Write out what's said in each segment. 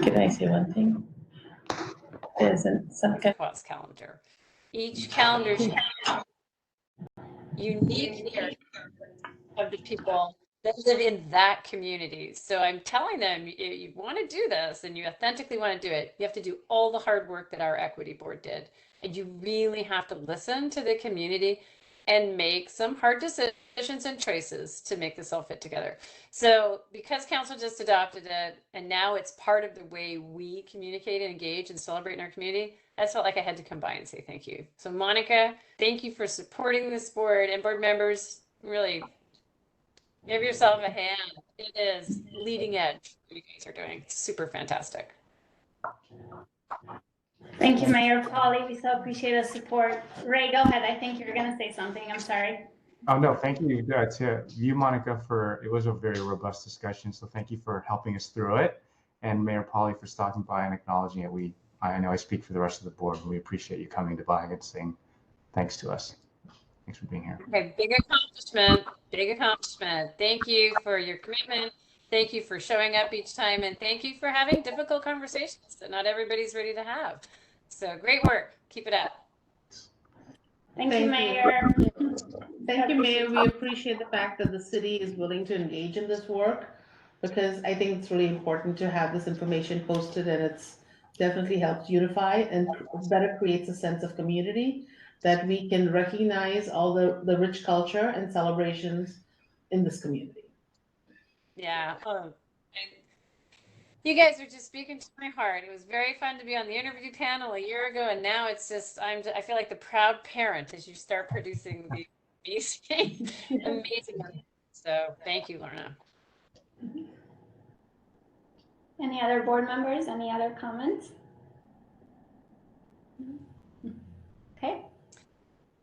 Can I say one thing? There's some kind Issaquah's calendar. Each calendar should have unique characteristics of the people that live in that community. So I'm telling them, you want to do this and you authentically want to do it, you have to do all the hard work that our equity board did. And you really have to listen to the community and make some hard decisions and choices to make this all fit together. So because council just adopted it and now it's part of the way we communicate and engage and celebrate in our community, I felt like I had to come by and say thank you. So Monica, thank you for supporting this board, and board members, really give yourself a hand. It is leading edge what you guys are doing. It's super fantastic. Thank you, Mayor Polly. We so appreciate the support. Ray, go ahead. I think you're going to say something. I'm sorry. Oh, no, thank you to you, Monica, it was a very robust discussion. So thank you for helping us through it. And Mayor Polly for stopping by and acknowledging it. I know I speak for the rest of the board, and we appreciate you coming by and saying thanks to us. Thanks for being here. Okay, big accomplishment, big accomplishment. Thank you for your commitment. Thank you for showing up each time. And thank you for having difficult conversations that not everybody's ready to have. So great work. Keep it up. Thank you, Mayor. Thank you, Mayor. We appreciate the fact that the city is willing to engage in this work, because I think it's really important to have this information posted, and it's definitely helped unify and better creates a sense of community that we can recognize all the rich culture and celebrations in this community. Yeah. You guys are just speaking to my heart. It was very fun to be on the interview panel a year ago, and now it's just I feel like the proud parent as you start producing the amazing. So thank you, Lorna. Any other board members? Any other comments? Okay.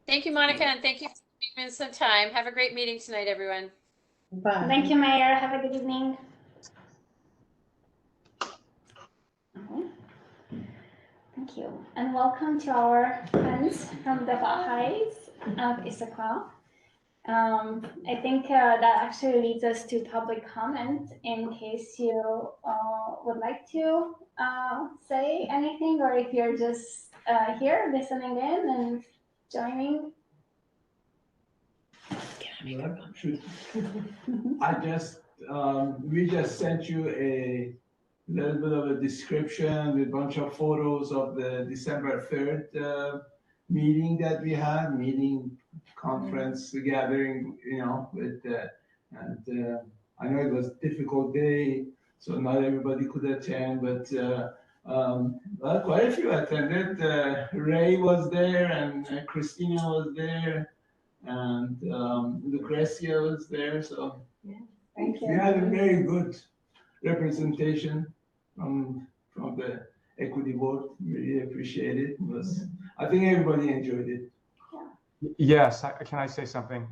Thank you, Monica, and thank you for giving us some time. Have a great meeting tonight, everyone. Bye. Thank you, Mayor. Have a good evening. Thank you. And welcome to our friends from the Baha'is of Issaquah. I think that actually leads us to public comment in case you would like to say anything, or if you're just here listening in and joining. We just sent you a little bit of a description with a bunch of photos of the December 3rd meeting that we had, conference gathering, and I know it was a difficult day, so not everybody could attend, but well, quite a few attended. Ray was there, and Christina was there, and Lucrecia was there, so Thank you. we had a very good representation from the equity board. Really appreciate it. I think everybody enjoyed it. Yes, can I say something?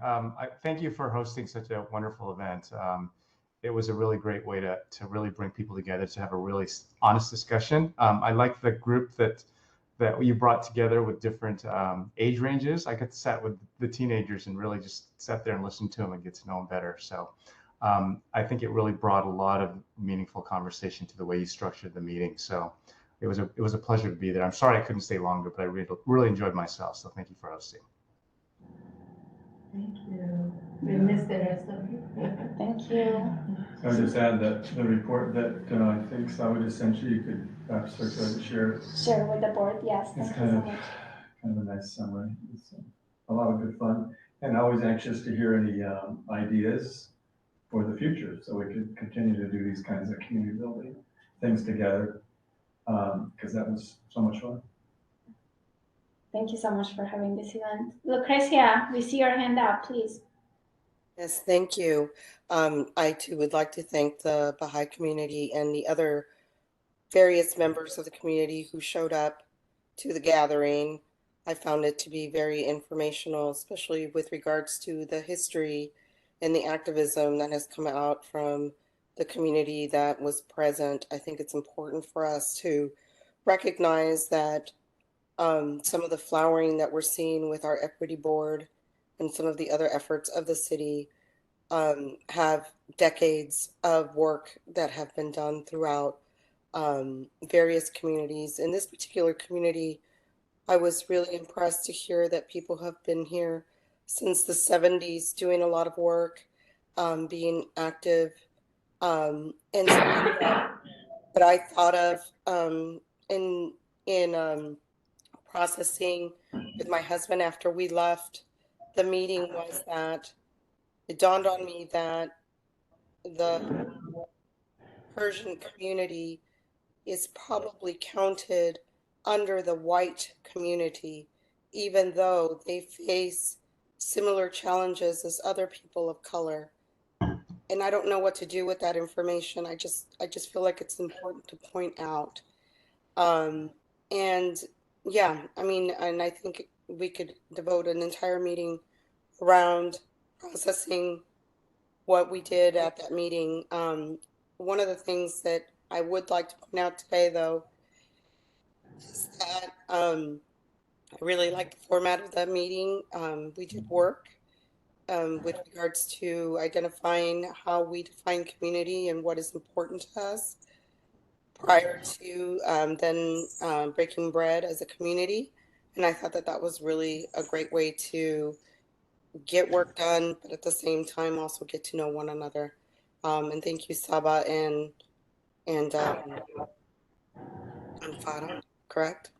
Thank you for hosting such a wonderful event. It was a really great way to really bring people together to have a really honest discussion. I like the group that you brought together with different age ranges. I got to sit with the teenagers and really just sat there and listen to them and get to know them better. So I think it really brought a lot of meaningful conversation to the way you structured the meeting. So it was a pleasure to be there. I'm sorry I couldn't stay longer, but I really enjoyed myself. So thank you for hosting. Thank you. We missed the rest of you. Thank you. I would just add that the report that I think Sawa just sent you could perhaps circulate and share it. Share with the board, yes. It's Thank you so much. kind of a nice summary. It's a lot of good fun, and always anxious to hear any ideas for the future, so we could continue to do these kinds of community building things together, because that was so much fun. Thank you so much for having this event. Lucrecia, we see your hand up, please. Yes, thank you. I too would like to thank the Baha'i community and the other various members of the community who showed up to the gathering. I found it to be very informational, especially with regards to the history and the activism that has come out from the community that was present. I think it's important for us to recognize that some of the flowering that we're seeing with our equity board and some of the other efforts of the city have decades of work that have been done throughout various communities. In this particular community, I was really impressed to hear that people have been here since the 70s doing a lot of work, being active. And something that I thought of in processing with my husband after we left the meeting was that it dawned on me that the Persian community is probably counted under the white community, even though they face similar challenges as other people of color. And I don't know what to do with that information. I just feel like it's important to point out. And yeah, I mean, and I think we could devote an entire meeting around processing what we did at that meeting. One of the things that I would like to point out today, though, is that I really like the format of that meeting. We did work with regards to identifying how we define community and what is important to us prior to then breaking bread as a community. And I thought that that was really a great way to get work done, but at the same time also get to know one another. And thank you, Saba and Farah, correct?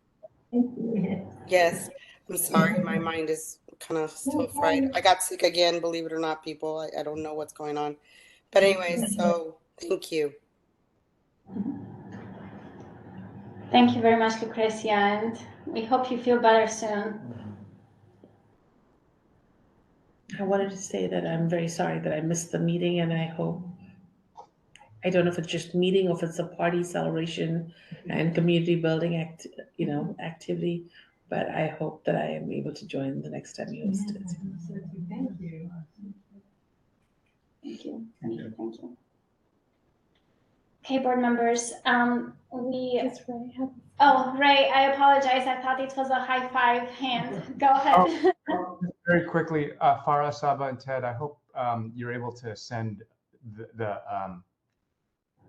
Yes. I'm sorry, my mind is kind of still fried. I got sick again, believe it or not, people. I don't know what's going on. But anyways, so thank you. Thank you very much, Lucrecia, and we hope you feel better soon. I wanted to say that I'm very sorry that I missed the meeting, and I hope, I don't know if it's just meeting or if it's a party celebration and community building activity, but I hope that I am able to join the next time you host it. Thank you. Thank you. Thank you. Thank you. Okay, board members, oh, Ray, I apologize. I thought it was a high five hand. Go ahead. Very quickly, Farah, Saba, and Ted, I hope you're able to send the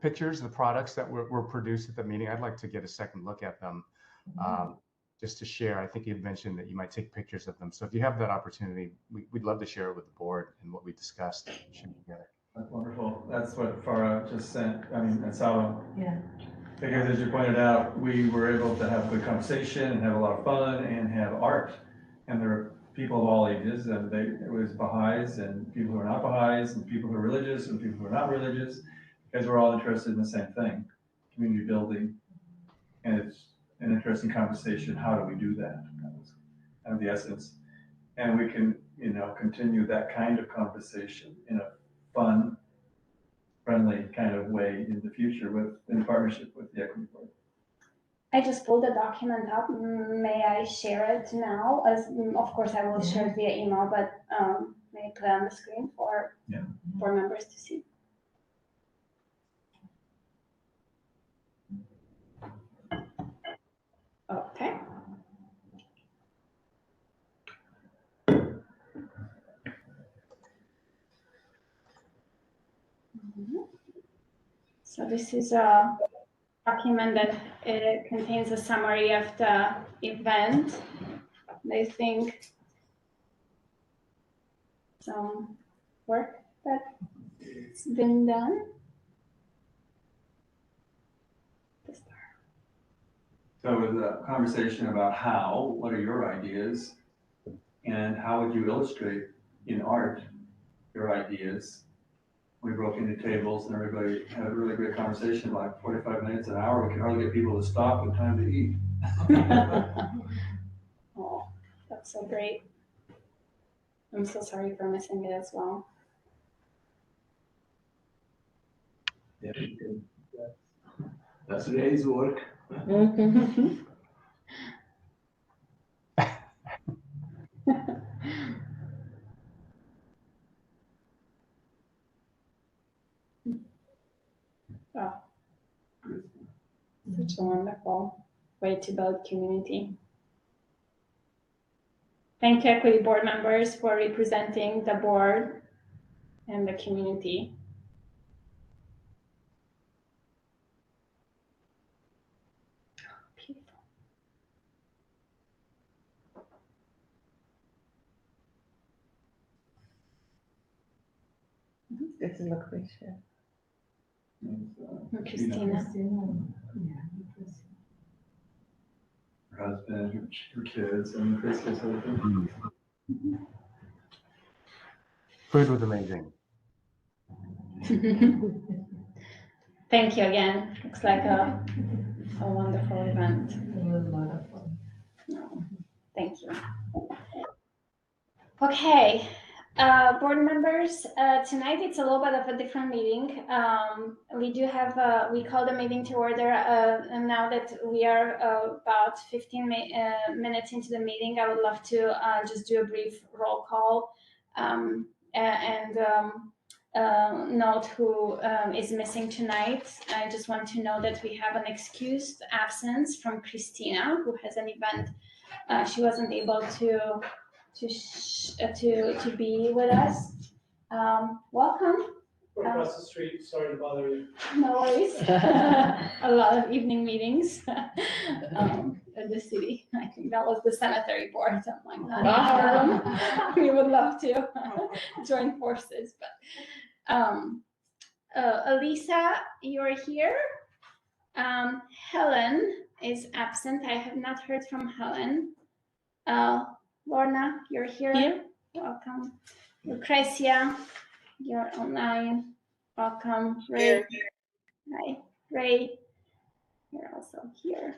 pictures, the products that were produced at the meeting. I'd like to get a second look at them just to share. I think you'd mentioned that you might take pictures of them. So if you have that opportunity, we'd love to share it with the board and what we discussed together. That's wonderful. That's what Farah just sent, and Saba. Yeah. Because as you pointed out, we were able to have good conversation and have a lot of fun and have art. And there are people of all ages, and it was Baha'is and people who are not Baha'is and people who are religious and people who are not religious, because we're all interested in the same thing, community building. And it's an interesting conversation. How do we do that? That was kind of the essence. And we can, continue that kind of conversation in a fun, friendly kind of way in the future in partnership with the Equity Board. I just pulled the document up. May I share it now? Of course, I will share it via email, but may I put it on the screen for board members to see? Okay. So this is a document that contains a summary of the event. I think some work that's been done. So it was a conversation about what are your ideas, and how would you illustrate in art your ideas? We broke into tables and everybody had a really great conversation, like 45 minutes, an hour. We could hardly get people to stop with time to eat. Oh, that's so great. I'm so sorry for missing it as well. Yeah, that's Ray's work. Oh, such a wonderful way to build community. Thank you, Equity Board members, for representing the board and the community. This is look picture. Christina. Her husband, her kids, and Chris's husband. Food was amazing. Thank you again. Looks like a wonderful event. It was wonderful. No, thank you. Okay, board members, tonight it's a little bit of a different meeting. We do have, we call the meeting to order, and now that we are about 15 minutes into the meeting, I would love to just do a brief roll call and note who is missing tonight. I just want to know that we have an excused absence from Christina, who has an event. She wasn't able to be with us. Welcome. We're across the street. Sorry to bother you. No worries. A lot of evening meetings in the city. I think that was the sanitary board. So I'm like, not our room. We would love to join forces, but Elisa, you're here. Helen is absent. I have not heard from Helen. Lorna, you're here. Welcome. Lucrecia, you're online. Welcome. Ray. Hi. Ray, you're also here.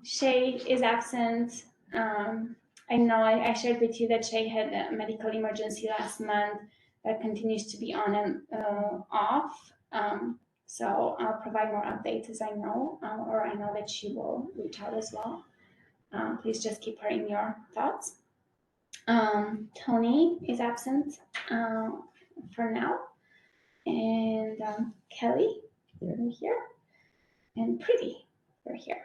Shay is absent. I know I shared with you that Shay had a medical emergency last month that continues to be on and off. So I'll provide more updates as I know, or I know that she will reach out as well. Please just keep her in your thoughts. Tony is absent for now. And Kelly, you're here. And Pretty, you're here.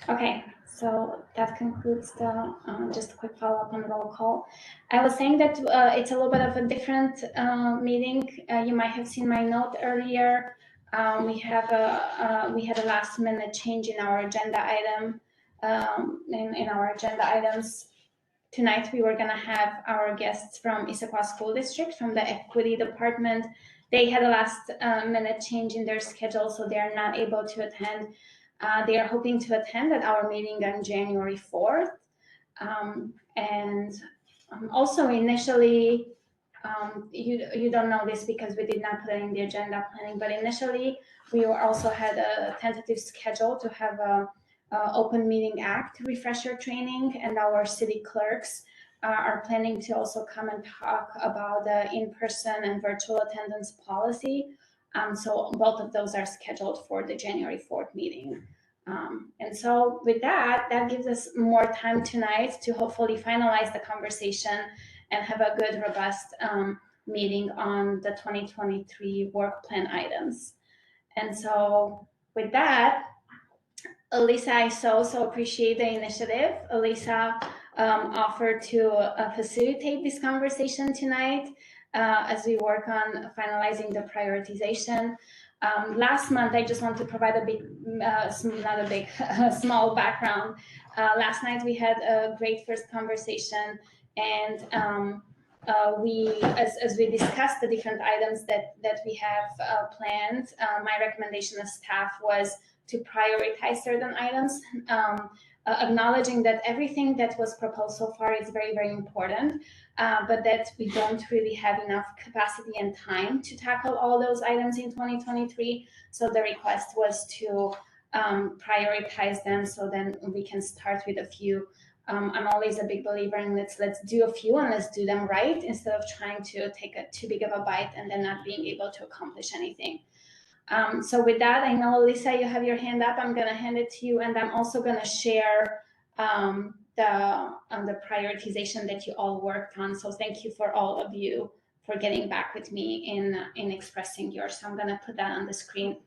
Okay, so that concludes the just a quick follow-up on roll call. I was saying that it's a little bit of a different meeting. You might have seen my note earlier. We had a last-minute change in our agenda item. In our agenda items tonight, we were going to have our guests from Issaquah School District, from the Equity Department. They had a last-minute change in their schedule, so they are not able to attend. They are hoping to attend at our meeting on January 4th. And also initially, you don't know this because we did not put it in the agenda planning, but initially we also had a tentative schedule to have a Open Meeting Act refresher training, and our city clerks are planning to also come and talk about the in-person and virtual attendance policy. So both of those are scheduled for the January 4th meeting. And so with that gives us more time tonight to hopefully finalize the conversation and have a good, robust meeting on the 2023 work plan items. And so with that, Elisa, I so appreciate the initiative. Elisa offered to facilitate this conversation tonight as we work on finalizing the prioritization. Last month, I just want to provide a small background. Last night we had a great first conversation, and as we discussed the different items that we have planned, my recommendation as staff was to prioritize certain items, acknowledging that everything that was proposed so far is very, very important, but that we don't really have enough capacity and time to tackle all those items in 2023. So the request was to prioritize them, so then we can start with a few. I'm always a big believer in let's do a few and let's do them right, instead of trying to take too big of a bite and then not being able to accomplish anything. So with that, I know, Lisa, you have your hand up. I'm going to hand it to you, and I'm also going to share the prioritization that you all worked on. So thank you for all of you for getting back with me in expressing yours. So I'm going to put that on the screen.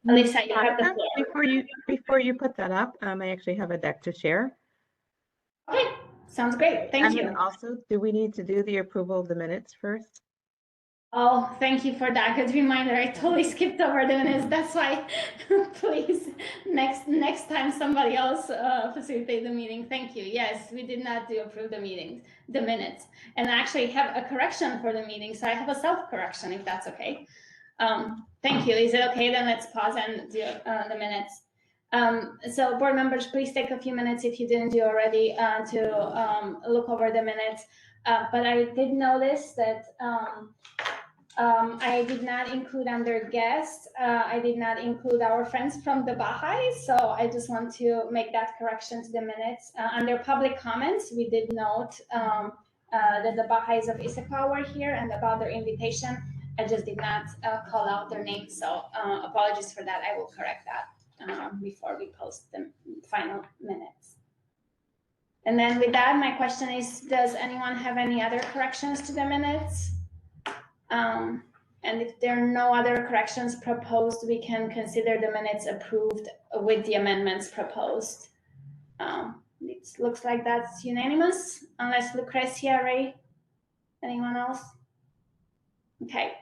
Lisa, you have the floor. Before you put that up, I actually have a deck to share. Okay, sounds great. Thank you. And also, do we need to do the approval of the minutes first? Oh, thank you for that good reminder. I totally skipped over the minutes. That's why, please, next time somebody else facilitate the meeting. Thank you. Yes, we did not approve the minutes, and I actually have a correction for the meeting. So I have a self-correction, if that's okay. Thank you. Is it okay? Then let's pause and do the minutes. So board members, please take a few minutes if you didn't do already to look over the minutes. But I did notice that I did not include under guests. I did not include our friends from the Baha'is. So I just want to make that correction to the minutes. Under public comments, we did note that the Baha'is of Issaquah were here and about their invitation. I just did not call out their names. So apologies for that. I will correct that before we post the final minutes. And then with that, my question is, does anyone have any other corrections to the minutes? And if there are no other corrections proposed, we can consider the minutes approved with the amendments proposed. It looks like that's unanimous, unless Lucrecia, Ray, anyone else? Okay.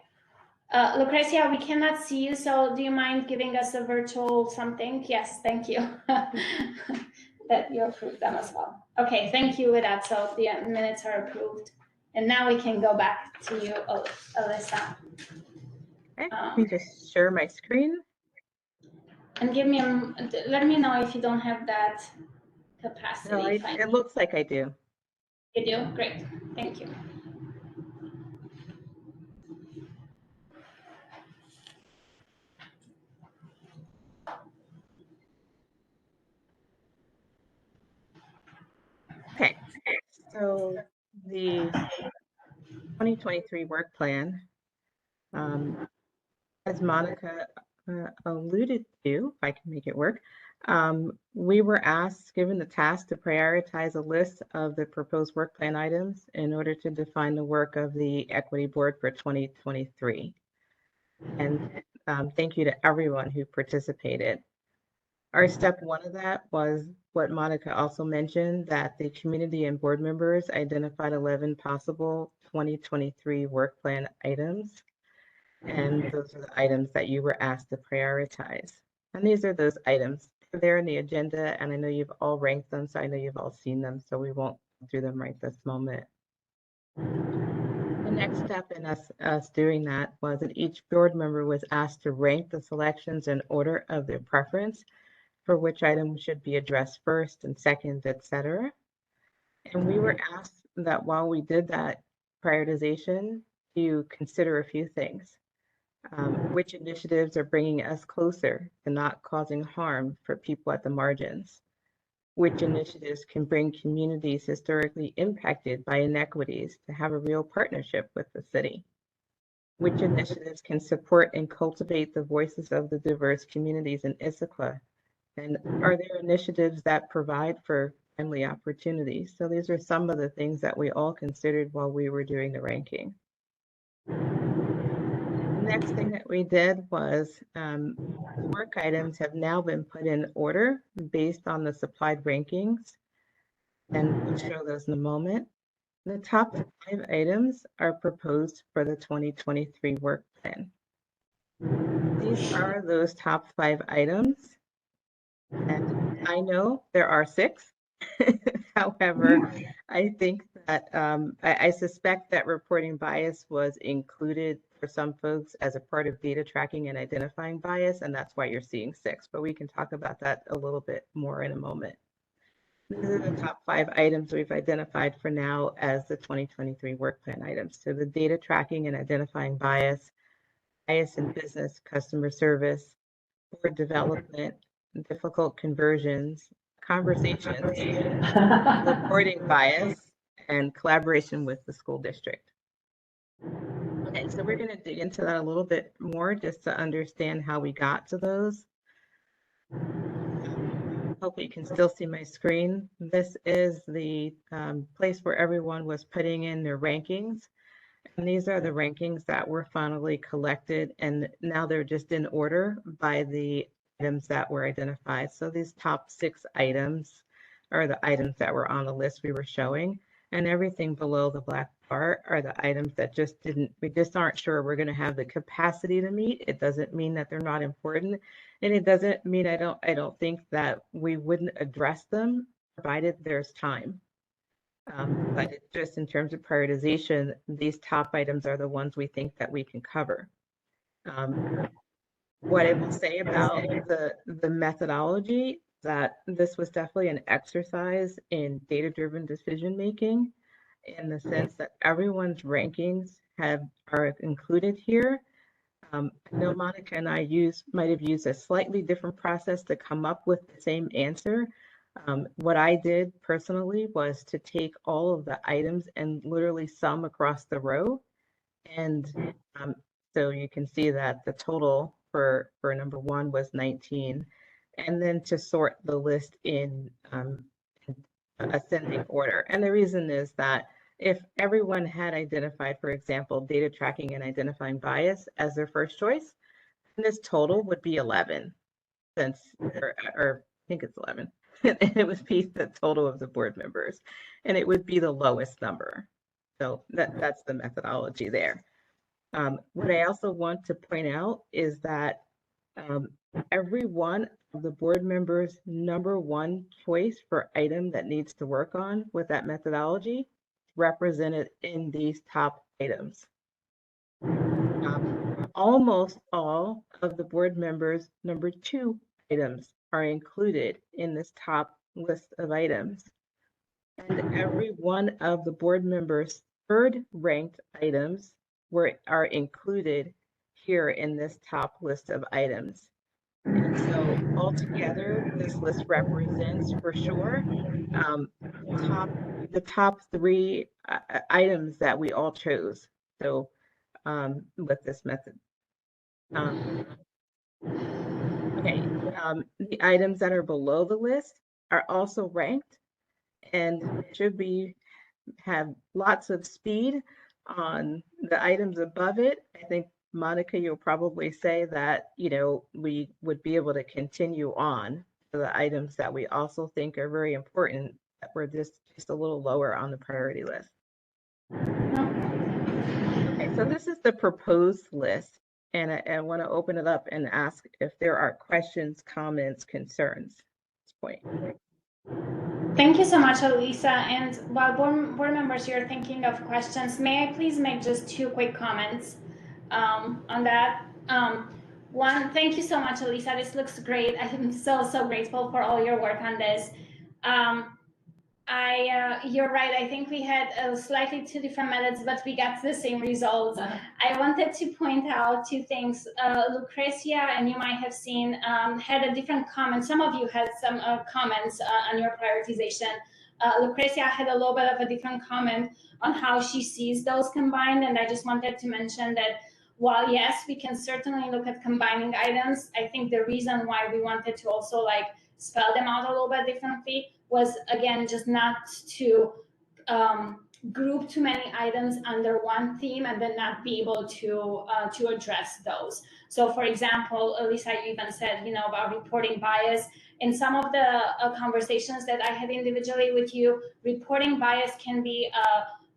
Lucrecia, we cannot see you, so do you mind giving us a virtual something? Yes, thank you. That you approved them as well. Okay, thank you with that. So the minutes are approved. And now we can go back to you, Alyssa. Okay, let me just share my screen. And give me let me know if you don't have that capacity. No, it looks like I do. You do? Great. Thank you. Okay, so the 2023 work plan, as Monica alluded to, if I can make it work, we were asked, given the task, to prioritize a list of the proposed work plan items in order to define the work of the Equity Board for 2023. And thank you to everyone who participated. Our step one of that was what Monica also mentioned, that the community and board members identified 11 possible 2023 work plan items. And those are the items that you were asked to prioritize. And these are those items. They're in the agenda, and I know you've all ranked them, so I know you've all seen them, so we won't go through them right this moment. The next step in us doing that was that each board member was asked to rank the selections in order of their preference for which item should be addressed first and second, etc. And we were asked that while we did that prioritization, to consider a few things. Which initiatives are bringing us closer to not causing harm for people at the margins? Which initiatives can bring communities historically impacted by inequities to have a real partnership with the city? Which initiatives can support and cultivate the voices of the diverse communities in Issaquah? And are there initiatives that provide for timely opportunities? So these are some of the things that we all considered while we were doing the ranking. The next thing that we did was work items have now been put in order based on the supplied rankings, and we'll show those in a moment. The top 5 items are proposed for the 2023 work plan. These are those top 5 items, and I know there are 6. However, I think that I suspect that reporting bias was included for some folks as a part of data tracking and identifying bias, and that's why you're seeing 6. But we can talk about that a little bit more in a moment. These are the top 5 items we've identified for now as the 2023 work plan items. So the data tracking and identifying bias, bias in business, customer service, board development, difficult conversions, conversations, reporting bias, and collaboration with the school district. Okay, so we're going to dig into that a little bit more just to understand how we got to those. Hopefully you can still see my screen. This is the place where everyone was putting in their rankings. And these are the rankings that were finally collected, and now they're just in order by the items that were identified. So these top 6 items are the items that were on the list we were showing, and everything below the black are the items that we just aren't sure we're going to have the capacity to meet. It doesn't mean that they're not important. And it doesn't mean I don't think that we wouldn't address them provided there's time. But it's just in terms of prioritization, these top items are the ones we think that we can cover. What I will say about the methodology, that this was definitely an exercise in data-driven decision-making, in the sense that everyone's rankings are included here. I know Monica and I might have used a slightly different process to come up with the same answer. What I did personally was to take all of the items and literally sum across the row. And so you can see that the total for number 1 was 19. And then to sort the list in ascending order. And the reason is that if everyone had identified, for example, data tracking and identifying bias as their first choice, then this total would be 11, or I think it's 11. And it would be the total of the board members, and it would be the lowest number. So that's the methodology there. What I also want to point out is that every one of the board members' number 1 choice for item that needs to work on with that methodology represented in these top items. Almost all of the board members' number 2 items are included in this top list of items. And every one of the board members' 3rd ranked items are included here in this top list of items. And so altogether, this list represents for sure the top 3 items that we all chose. So with this method. Okay, the items that are below the list are also ranked and should have lots of speed on the items above it. I think, Monica, you'll probably say that, we would be able to continue on to the items that we also think are very important, that were just a little lower on the priority list. Okay, so this is the proposed list, and I want to open it up and ask if there are questions, comments, concerns at this point. Thank you so much, Elisa. And while board members, you're thinking of questions, may I please make just 2 quick comments on that? One, thank you so much, Elisa. This looks great. I'm so grateful for all your work on this. You're right. I think we had slightly 2 different methods, but we got the same results. I wanted to point out 2 things. Lucrecia, and you might have seen, had a different comment. Some of you had some comments on your prioritization. Lucrecia had a little bit of a different comment on how she sees those combined, and I just wanted to mention that while yes, we can certainly look at combining items, I think the reason why we wanted to also spell them out a little bit differently was, again, just not to group too many items under one theme and then not be able to address those. So, for example, Elisa, you even said, about reporting bias. In some of the conversations that I had individually with you, reporting bias can be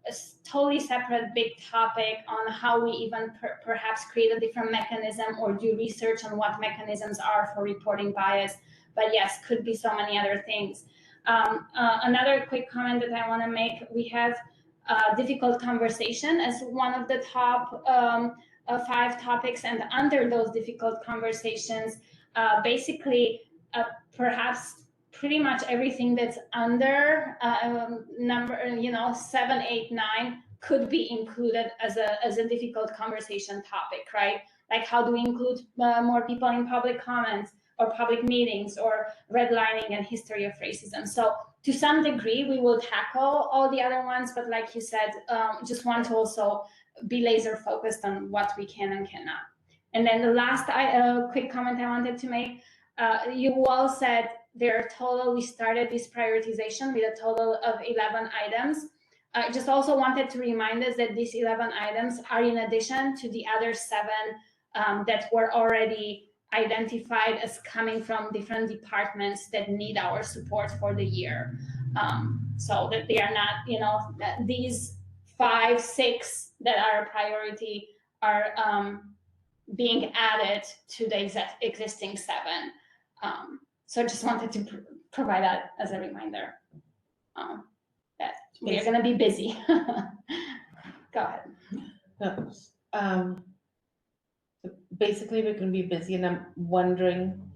a totally separate big topic on how we even perhaps create a different mechanism or do research on what mechanisms are for reporting bias. But yes, could be so many other things. Another quick comment that I want to make, we have difficult conversation as one of the top 5 topics, and under those difficult conversations, basically perhaps pretty much everything that's under number 7, 8, 9 could be included as a difficult conversation topic, right? Like, how do we include more people in public comments or public meetings, or redlining and history of racism? So to some degree, we will tackle all the other ones, but like you said, just want to also be laser focused on what we can and cannot. And then the last quick comment I wanted to make, you all said we started this prioritization with a total of 11 items. I just also wanted to remind us that these 11 items are in addition to the other 7 that were already identified as coming from different departments that need our support for the year. So that they are not, these 5, 6 that are a priority are being added to the existing 7. So I just wanted to provide that as a reminder that we are going to be busy. Go ahead. Basically, we're going to be busy, and I'm wondering,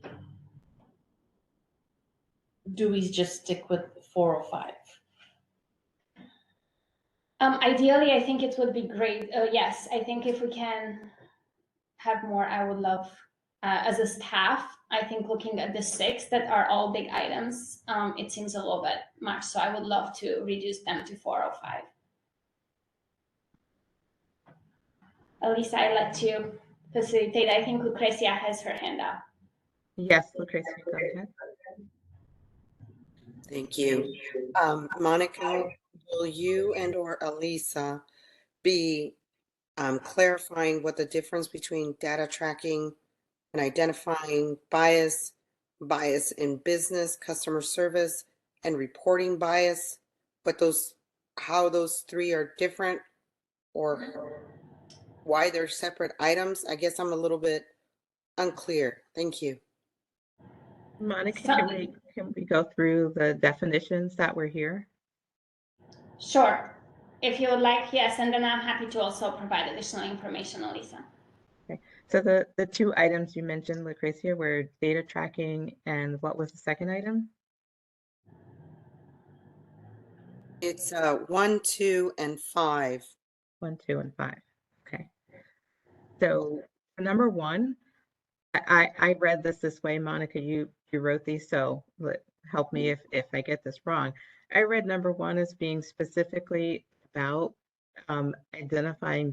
do we just stick with 4 or 5? Ideally, I think it would be great. Yes, I think if we can have more, I would love. As a staff, I think looking at the 6 that are all big items, it seems a little bit much. So I would love to reduce them to 4 or 5. Elisa, I let you facilitate. I think Lucrecia has her hand up. Yes, Lucrecia, go ahead. Thank you. Monica, will you and/or Elisa be clarifying what the difference between data tracking and identifying bias, bias in business, customer service, and reporting bias, but how those 3 are different or why they're separate items? I guess I'm a little bit unclear. Thank you. Monica, can we go through the definitions that were here? Sure. If you would like, yes, and then I'm happy to also provide additional information, Elisa. Okay. So the 2 items you mentioned, Lucrecia, were data tracking and what was the second item? It's 1, 2, and 5. 1, 2, and 5. Okay. So for number 1, I read this way, Monica. You wrote these, so help me if I get this wrong. I read number 1 as being specifically about identifying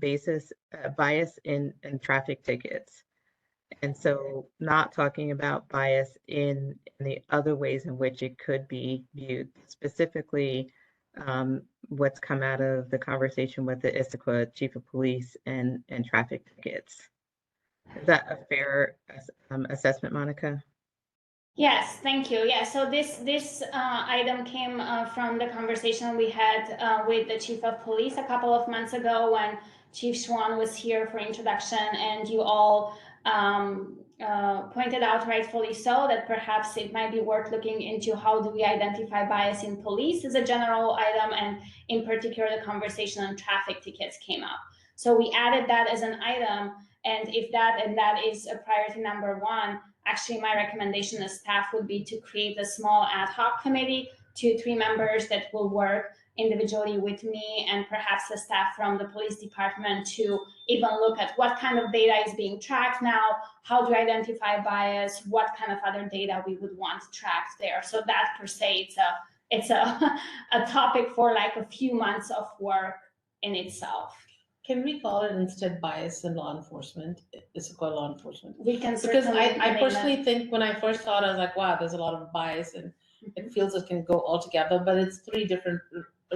bias in traffic tickets, and so not talking about bias in the other ways in which it could be viewed. Specifically, what's come out of the conversation with the Issaquah chief of police and traffic tickets. Is that a fair assessment, Monica? Yes, thank you. Yeah, so this item came from the conversation we had with the chief of police a couple of months ago when Chief Schwan was here for introduction, and you all pointed out, rightfully so, that perhaps it might be worth looking into how do we identify bias in police as a general item, and in particular, the conversation on traffic tickets came up. So we added that as an item, and if that is a priority number 1, actually my recommendation as staff would be to create a small ad hoc committee, 2-3 members that will work individually with me and perhaps the staff from the police department to even look at what kind of data is being tracked now, how to identify bias, what kind of other data we would want tracked there. So that per se, it's a topic for like a few months of work in itself. Can we call it instead bias in law enforcement? Issaquah law enforcement. We can Because certainly I personally think when I first thought, I was like, wow, there's a lot of bias and it feels it can go all together, but it's 3 different.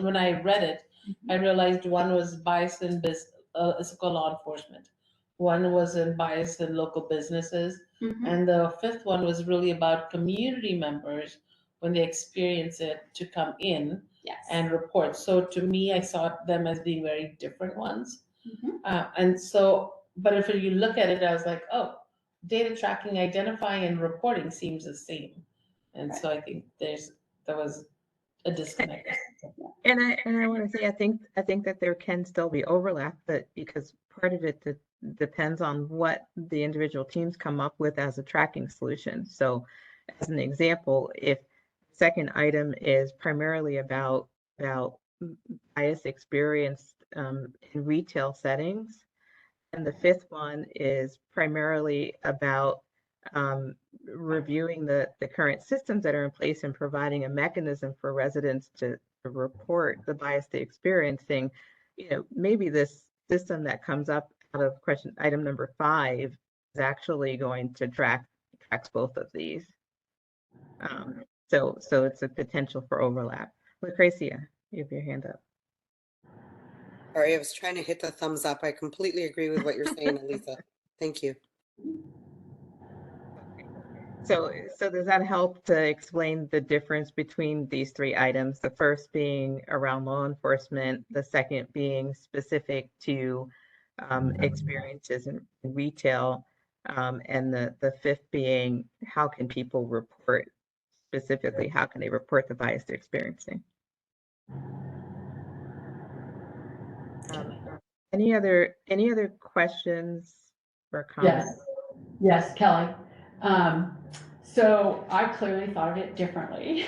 When I read it, I realized 1 was bias in Issaquah law enforcement. 1 was in bias in local businesses. And the 5th one was really about community members when they experience it to come in. Yes. And report. So to me, I saw them as being very different ones. And so, but if you look at it, I was like, oh, data tracking, identifying, and reporting seems the same. And so I think there was a disconnect. And I want to say I think that there can still be overlap, but because part of it depends on what the individual teams come up with as a tracking solution. So, as an example, if second item is primarily about bias experienced in retail settings, and the 5th one is primarily about reviewing the current systems that are in place and providing a mechanism for residents to report the bias they're experiencing. Maybe this system that comes up out of question item number 5 is actually going to tracks both of these. So it's a potential for overlap. Lucrecia, you have your hand up. Sorry, I was trying to hit the thumbs up. I completely agree with what you're saying, Elisa. Thank you. So does that help to explain the difference between these three items? The first being around law enforcement, the second being specific to experiences in retail, and the fifth being how can people report, specifically, how can they report the bias they're experiencing? Any other questions or comments? Yes, Kelly. So I clearly thought of it differently.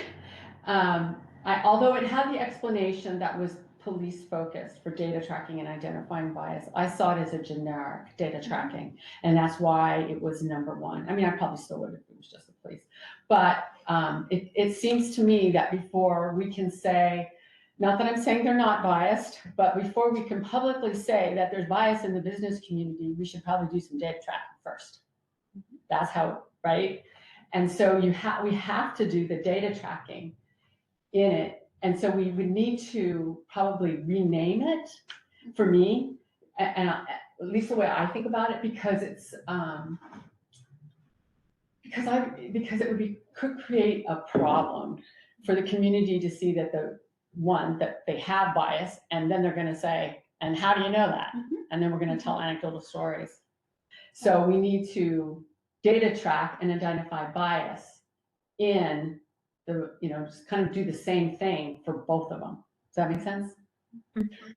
Although it had the explanation that was police focused for data tracking and identifying bias, I saw it as a generic data tracking, and that's why it was number one. I mean, I probably still would if it was just the police, but it seems to me that before we can say, not that I'm saying they're not biased, but before we can publicly say that there's bias in the business community, we should probably do some data tracking first. That's how, right? And so we have to do the data tracking in it. And so we would need to probably rename it, for me, and at least the way I think about it, because it's because it could create a problem for the community to see that that they have bias, and then they're going to say, and how do you know that? And then we're going to tell anecdotal stories. So we need to data track and identify bias in the, just kind of do the same thing for both of them. Does that make sense?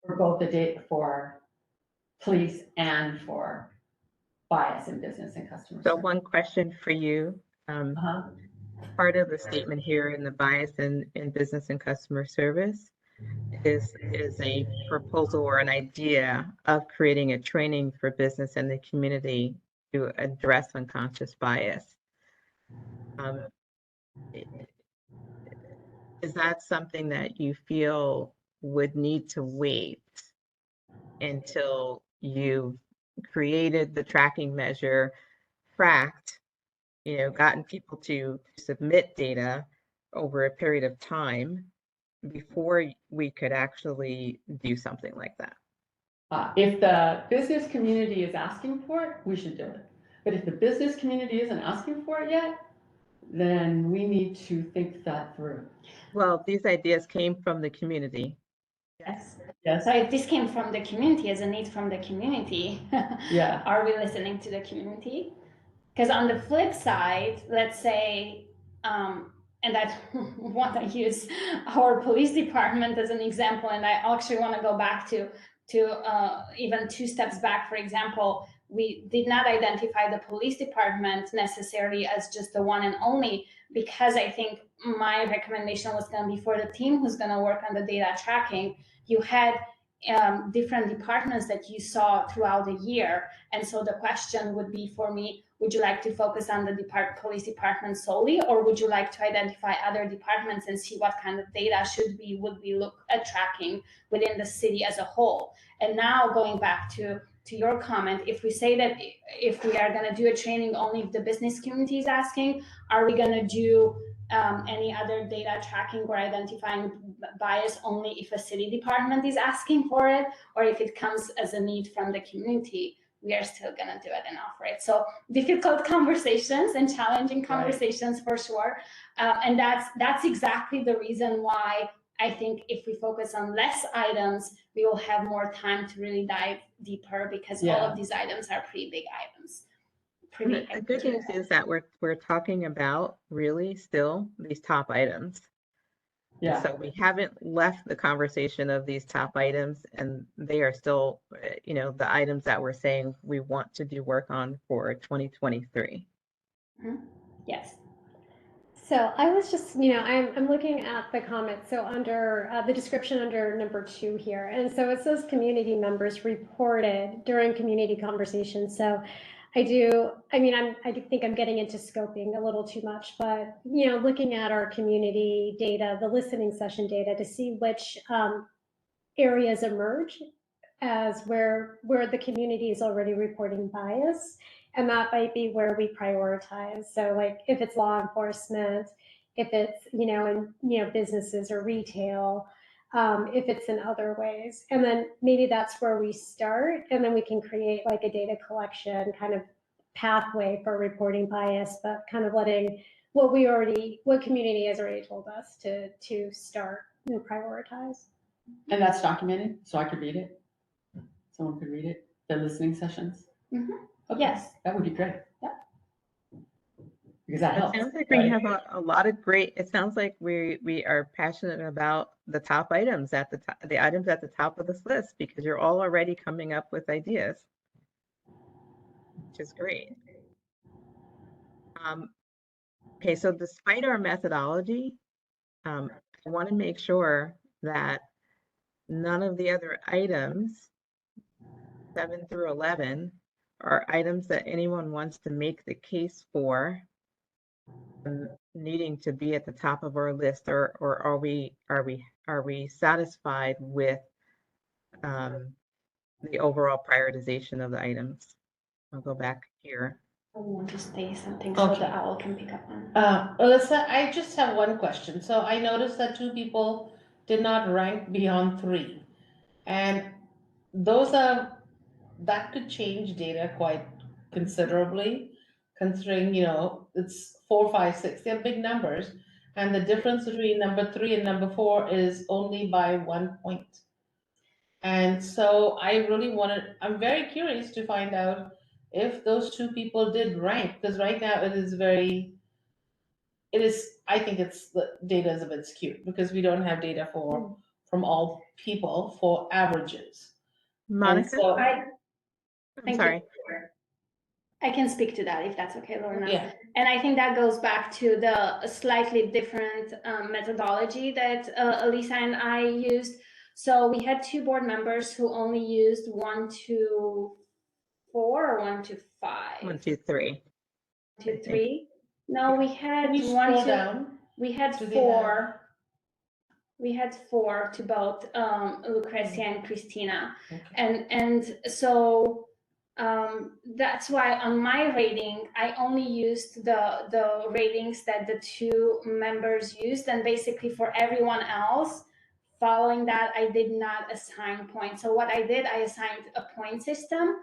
For both the data for police and for bias in business and customer So service. one question for you. Part of the statement here in the bias in business and customer service is a proposal or an idea of creating a training for business and the community to address unconscious bias. Is that something that you feel would need to wait until you've created the tracking measure, tracked, gotten people to submit data over a period of time before we could actually do something like that? If the business community is asking for it, we should do it. But if the business community isn't asking for it yet, then we need to think that through. Well, these ideas came from the community. Yes. Yes. So if this came from the community, as a need from the community, Yeah. are we listening to the community? Because on the flip side, let's say, and I want to use our police department as an example, and I actually want to go back to even 2 steps back. For example, we did not identify the police department necessarily as just the one and only, because I think my recommendation was going to be for the team who's going to work on the data tracking. You had different departments that you saw throughout the year. And so the question would be for me, would you like to focus on the police department solely, or would you like to identify other departments and see what kind of data would we look at tracking within the city as a whole? And now going back to your comment, if we say that if we are going to do a training only if the business community is asking, are we going to do any other data tracking or identifying bias only if a city department is asking for it, or if it comes as a need from the community, we are still going to do it and offer it? So difficult conversations and challenging conversations, right, for sure. And that's exactly the reason why I think if we focus on less items, we will have more time to really dive deeper, because all of these items are pretty big items. The good news is that we're talking about really still these top items. Yeah. So we haven't left the conversation of these top items, and they are still, the items that we're saying we want to do work on for 2023. Mm-hmm. Yes. So I was just, I'm looking at the comments. So under the description under number 2 here, and so it says community members reported during community conversations. So I think I'm getting into scoping a little too much, but, looking at our community data, the listening session data, to see which areas emerge as where the community is already reporting bias. And that might be where we prioritize. So like if it's law enforcement, if it's, in businesses or retail, if it's in other ways. And then maybe that's where we start, and then we can create like a data collection kind of pathway for reporting bias, but kind of letting what community has already told us to start and prioritize. And that's documented, so I could read it? Someone could read it, the listening sessions? Mhm. Okay, Yes. that would be great. Yeah. Because that It helps. sounds like we have a lot of great, it sounds like we are passionate about the top items at the top, the items at the top of this list, because you're all already coming up with ideas, which is great. Okay, so despite our methodology, I want to make sure that none of the other items, 7 through 11, are items that anyone wants to make the case for needing to be at the top of our list, or are we satisfied with the overall prioritization of the items? I'll go back here. I want to say something so the owl can pick up on. Alyssa, I just have one question. So I noticed that 2 people did not rank beyond 3. And that could change data quite considerably, considering, it's 4, 5, 6, they're big numbers. And the difference between number 3 and number 4 is only by 1 point. And so I'm very curious to find out if those 2 people did rank, because right now I think the data is a bit skewed because we don't have data from all people for averages. Monica? And so, I'm sorry. I can speak to that if that's okay, Lorna. Yeah. And I think that goes back to the slightly different methodology that Elisa and I used. So we had 2 board members who only used 1 to 4 or 1 to 5. 1, 2, 3. 1 to 3. No, we had Can you 1 scroll to. down? We had Do they 4. We had 4 to both Lucrecia and Christina, Okay. and so that's why on my rating I only used the ratings that the 2 members used, and basically for everyone else following that I did not assign points. So what I did, I assigned a point system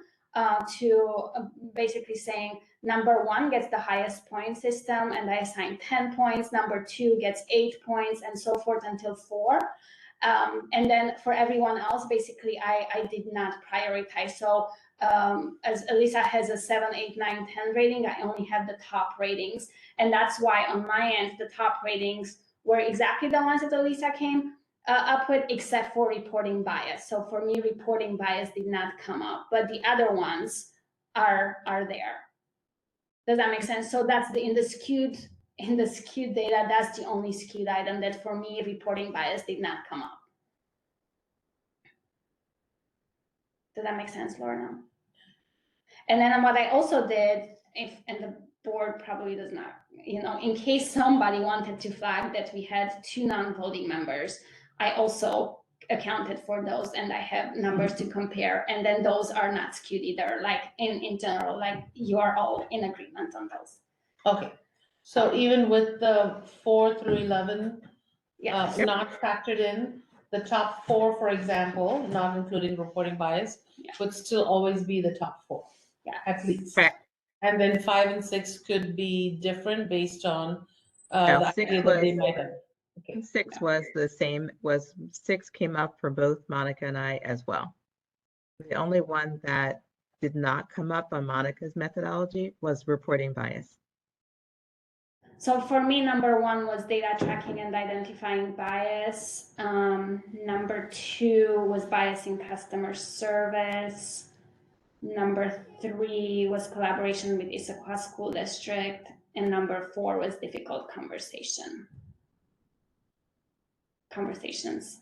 to basically saying number 1 gets the highest point system, and I assigned 10 points, number 2 gets 8 points, and so forth until 4. And then for everyone else, basically, I did not prioritize. So as Elisa has a 7, 8, 9, 10 rating, I only have the top ratings. And that's why on my end, the top ratings were exactly the ones that Elisa came up with, except for reporting bias. So for me, reporting bias did not come up, but the other ones are there. Does that make sense? So that's in the skewed data, that's the only skewed item that for me, reporting bias did not come up. Does that make sense, Lorna? And then what I also did, and the board probably does not, in case somebody wanted to flag that we had 2 non-voting members, I also accounted for those, and I have numbers to compare, and then those are not skewed either, like in general, like you are all in agreement on those. Okay, so even with the 4 through 11 Yes. not factored in, the top 4, for example, not including reporting bias, would still always be the top 4, at least. Correct. And then 5 and 6 could be different based on No, the 6 idea that they might have. Okay. 6 was the same, 6 came up for both Monica and I as well. The only one that did not come up on Monica's methodology was reporting bias. So for me, number 1 was data tracking and identifying bias. Number 2 was bias in customer service. Number 3 was collaboration with Issaquah School District. And number 4 was difficult conversations,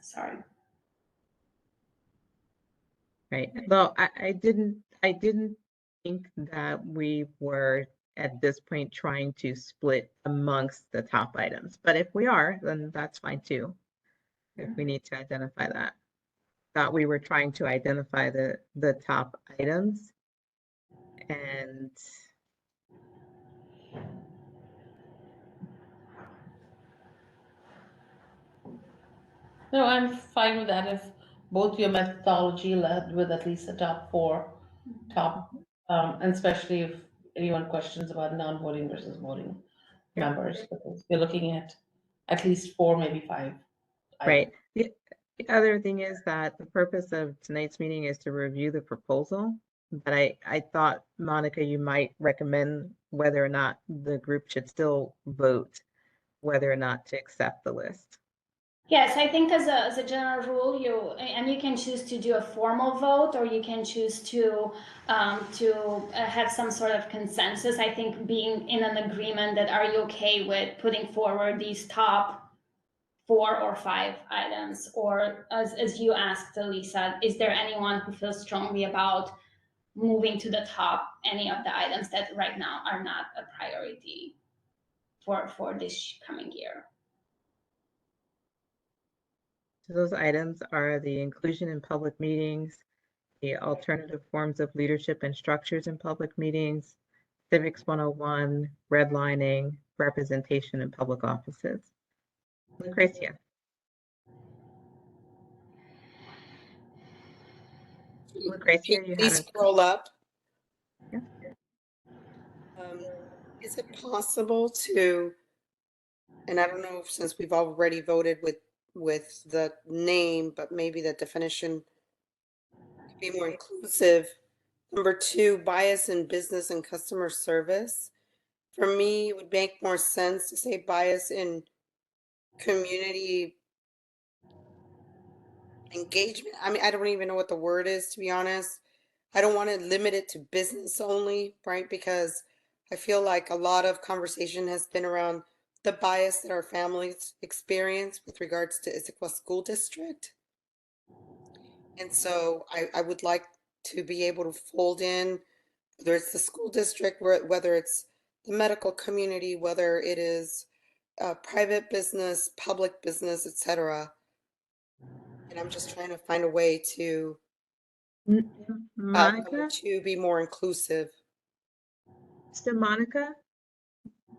sorry. Right. Well, I didn't think that we were at this point trying to split amongst the top items. But if we are, then that's fine too. If we need to identify that. Thought we were trying to identify the top items. And No, I'm fine with that if both your methodology led with at least the top 4, and especially anyone questions about non-voting versus voting members, because we're looking at least 4, maybe 5 Right. items. The other thing is that the purpose of tonight's meeting is to review the proposal. But I thought, Monica, you might recommend whether or not the group should still vote, whether or not to accept the list. Yes, I think as a general rule, you can choose to do a formal vote, or you can choose to have some sort of consensus. I think being in an agreement that are you okay with putting forward these top 4 or 5 items, or as you asked, Lisa, is there anyone who feels strongly about moving to the top any of the items that right now are not a priority for this coming year? So those items are the inclusion in public meetings, the alternative forms of leadership and structures in public meetings, Civics 101, redlining, representation in public offices. Lucrecia. Lucrecia, you Please had a scroll up. Yeah. Is it possible to, and I don't know since we've already voted with the name, but maybe the definition could be more inclusive. Number 2, bias in business and customer service. For me, it would make more sense to say bias in community engagement. I mean, I don't even know what the word is, to be honest. I don't want to limit it to business only, right? Because I feel like a lot of conversation has been around the bias that our families experience with regards to Issaquah School District. And so I would like to be able to fold in, whether it's the school district, whether it's the medical community, whether it is private business, public business, etc. And I'm just trying to find a way to Monica. to be more inclusive. So Monica,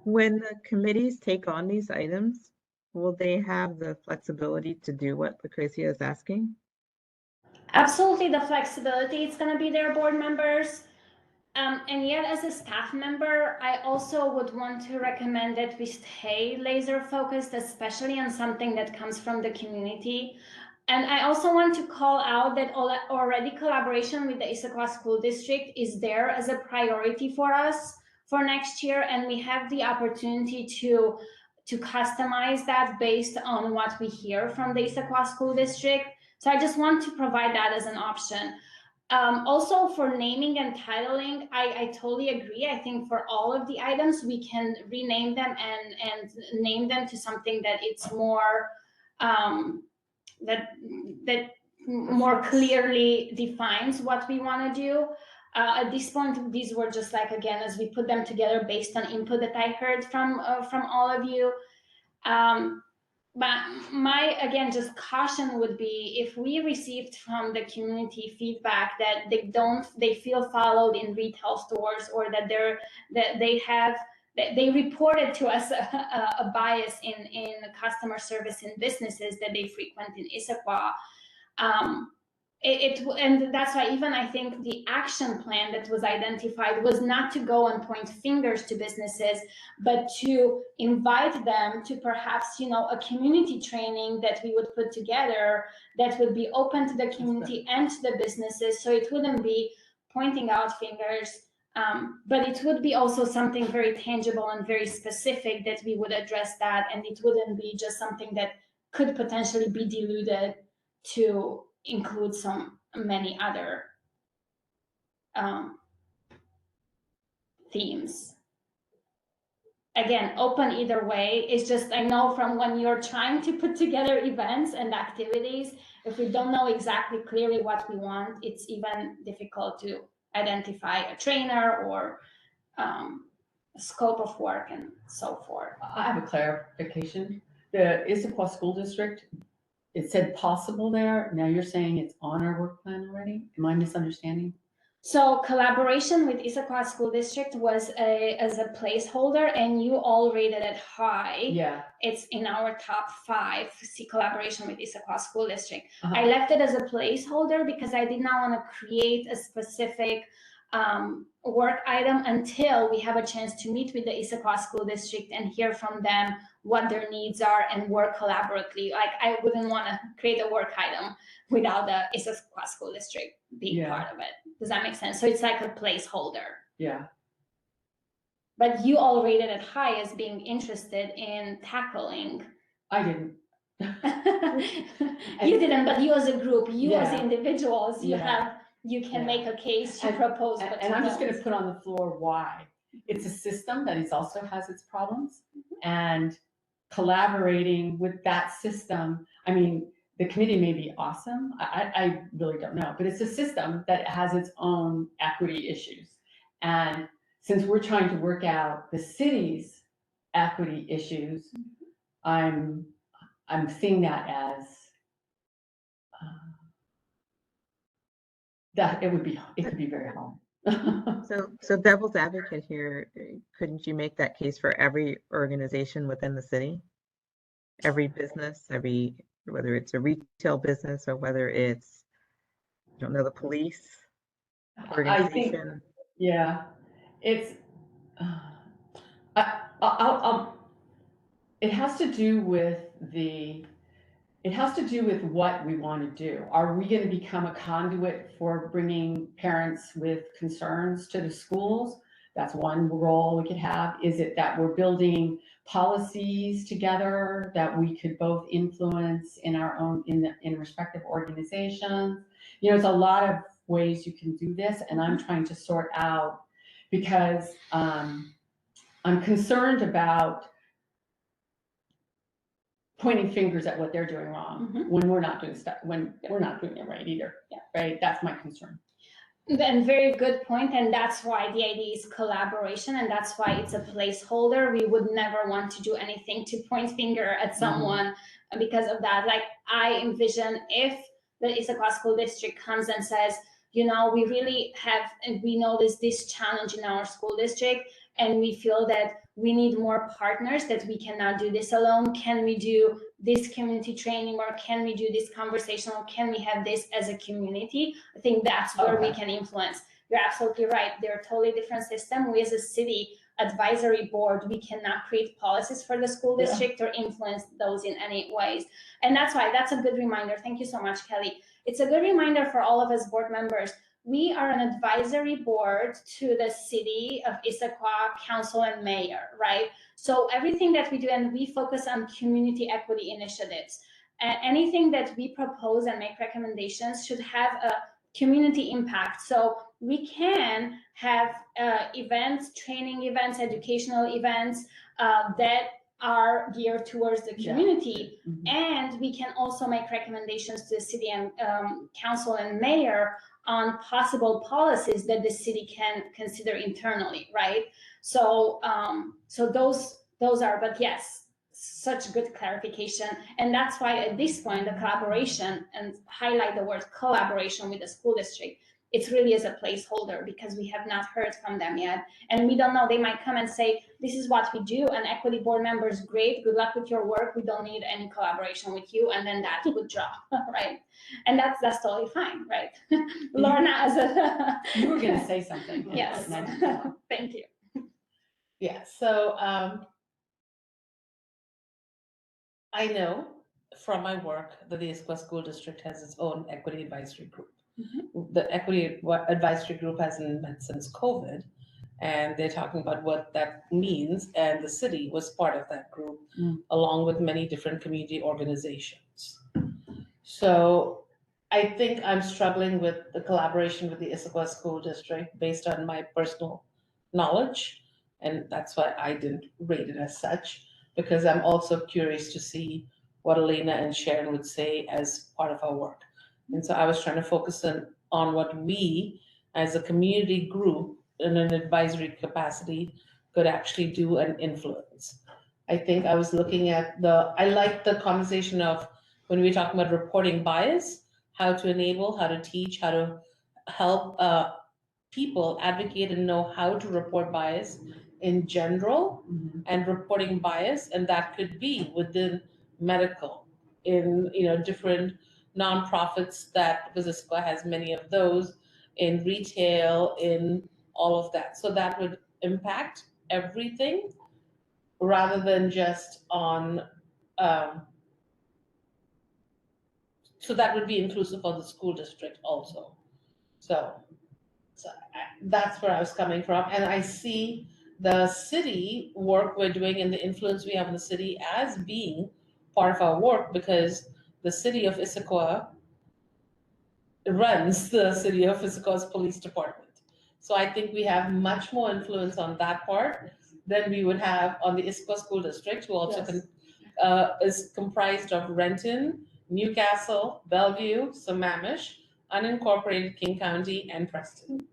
when the committees take on these items, will they have the flexibility to do what Lucrecia is asking? Absolutely, the flexibility, it's going to be their board members. And yet, as a staff member, I also would want to recommend that we stay laser focused, especially on something that comes from the community. And I also want to call out that already collaboration with the Issaquah School District is there as a priority for us for next year. And we have the opportunity to customize that based on what we hear from the Issaquah School District. So I just want to provide that as an option. Also for naming and titling, I totally agree. I think for all of the items, we can rename them and name them to something that it's more, that more clearly defines what we want to do. At this point, these were just like, again, as we put them together based on input that I heard from all of you. But my, again, just caution would be if we received from the community feedback that they feel followed in retail stores, or that they reported to us a bias in customer service in businesses that they frequent in Issaquah. And that's why even I think the action plan that was identified was not to go and point fingers to businesses, but to invite them to perhaps, a community training that we would put together that would be open to the community and to the businesses. So it wouldn't be pointing out fingers, but it would be also something very tangible and very specific that we would address that. And it wouldn't be just something that could potentially be diluted to include many other themes. Again, open either way. It's just, I know from when you're trying to put together events and activities, if we don't know exactly clearly what we want, it's even difficult to identify a trainer or a scope of work and so forth. I have a clarification. The Issaquah School District, it said possible there. Now you're saying it's on our work plan already? Am I misunderstanding? So collaboration with Issaquah School District was as a placeholder, and you all rated it high. Yeah. It's in our top 5, collaboration with Issaquah School District. I left it as a placeholder because I did not want to create a specific work item until we have a chance to meet with the Issaquah School District and hear from them what their needs are and work collaboratively. Like, I wouldn't want to create a work item without the Issaquah School District being part of it. Does that make sense? So it's like a placeholder. Yeah. But you all rated it high as being interested in tackling. I didn't. You didn't, but you as a group, you as Yeah. individuals, you Yeah. can Yeah. make a case to And- propose. And I'm just going to put on the floor why. It's a system that is also has its problems, and collaborating with that system. I mean, the committee may be awesome. I really don't know, but it's a system that has its own equity issues. And since we're trying to work out the city's equity issues, I'm seeing that as that it could be very hard. So devil's advocate here, couldn't you make that case for every organization within the city? Every business, whether it's a retail business or whether it's, I don't know, the police I think, organization? yeah, it's, it has to do with what we want to do. Are we going to become a conduit for bringing parents with concerns to the schools? That's one role we could have. Is it that we're building policies together that we could both influence in our own, in respective organizations? You know, it's a lot of ways you can do this, and I'm trying to sort out, because I'm concerned about pointing fingers at what they're doing wrong when we're not doing stuff, when we're not doing it right either. Yeah. Right. That's my concern. And very good point. And that's why the idea is collaboration. And that's why it's a placeholder. We would never want to do anything to point finger at someone because of that. Like, I envision if the Issaquah School District comes and says, you know, we really have, and we notice this challenge in our school district, and we feel that we need more partners, that we cannot do this alone. Can we do this community training, or can we do this conversation, or can we have this as a community? I think that's where we can influence. You're absolutely right. They're a totally different system. We as a city advisory board, we cannot create policies for the school district or influence those in any ways. And that's why that's a good reminder. Thank you so much, Kelly. It's a good reminder for all of us board members. We are an advisory board to the city of Issaquah council and mayor, right? So everything that we do, and we focus on community equity initiatives. Anything that we propose and make recommendations should have a community impact. So we can have events, training events, educational events that are geared towards the community. And we can also make recommendations to the city and council and mayor on possible policies that the city can consider internally, right? So so those are, but yes, such good clarification. And that's why at this point, the collaboration, and highlight the word collaboration with the school district, it's really as a placeholder, because we have not heard from them yet. And we don't know, they might come and say, this is what we do, and equity board members, great, good luck with your work. We don't need any collaboration with you. And then that would drop, right? And that's totally fine, right? Lorna, as a... You were going to say something. Yes, thank you. Yeah, so I know from my work that the Issaquah School District has its own equity advisory group. The equity advisory group hasn't met since COVID, and they're talking about what that means. And the city was part of that group, along with many different community organizations. So I think I'm struggling with the collaboration with the Issaquah School District based on my personal knowledge. And that's why I didn't rate it as such, because I'm also curious to see what Elena and Sharon would say as part of our work. And so I was trying to focus on what we as a community group in an advisory capacity could actually do and influence. I think I was looking at I like the conversation of when we're talking about reporting bias, how to enable, how to teach, how to help people advocate and know how to report bias in general, and reporting bias, and that could be within medical, in different nonprofits, that because Issaquah has many of those, in retail, in all of that. So that would impact everything rather than just on, so that would be inclusive of the school district also. So that's where I was coming from. And I see the city work we're doing and the influence we have in the city as being part of our work, because the city of Issaquah runs the city of Issaquah's police department. So I think we have much more influence on that part than we would have on the Issaquah School District, who also is comprised of Renton, Newcastle, Bellevue, Sammamish, unincorporated King County, and Preston.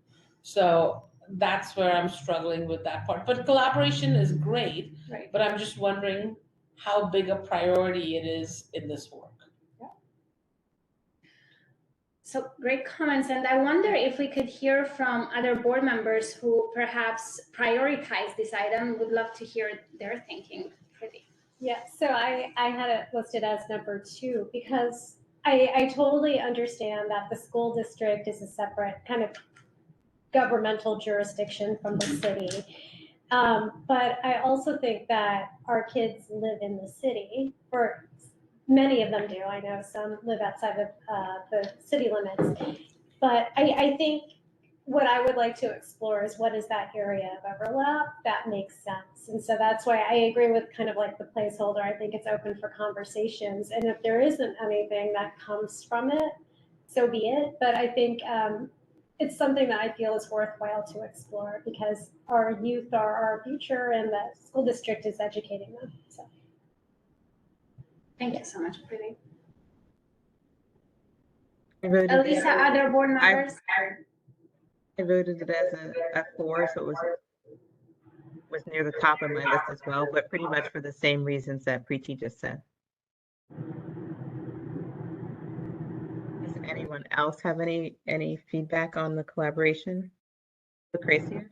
So that's where I'm struggling with that part. But collaboration is great, Right. but I'm just wondering how big a priority it is in this work. So great comments. And I wonder if we could hear from other board members who perhaps prioritize this item. Would love to hear their thinking. Yeah, so I had it listed as number 2 because I totally understand that the school district is a separate kind of governmental jurisdiction from the city. But I also think that our kids live in the city, or many of them do. I know some live outside of the city limits. But I think what I would like to explore is what is that area of overlap that makes sense. And so that's why I agree with kind of like the placeholder. I think it's open for conversations. And if there isn't anything that comes from it, so be it. But I think it's something that I feel is worthwhile to explore because our youth are our future and the school district is educating them. So. Thank you so much, Preeti. Elisa, other board members? I voted it as a 4, so it was near the top of my list as well, but pretty much for the same reasons that Preeti just said. Does anyone else have any feedback on the collaboration? Lucrecia?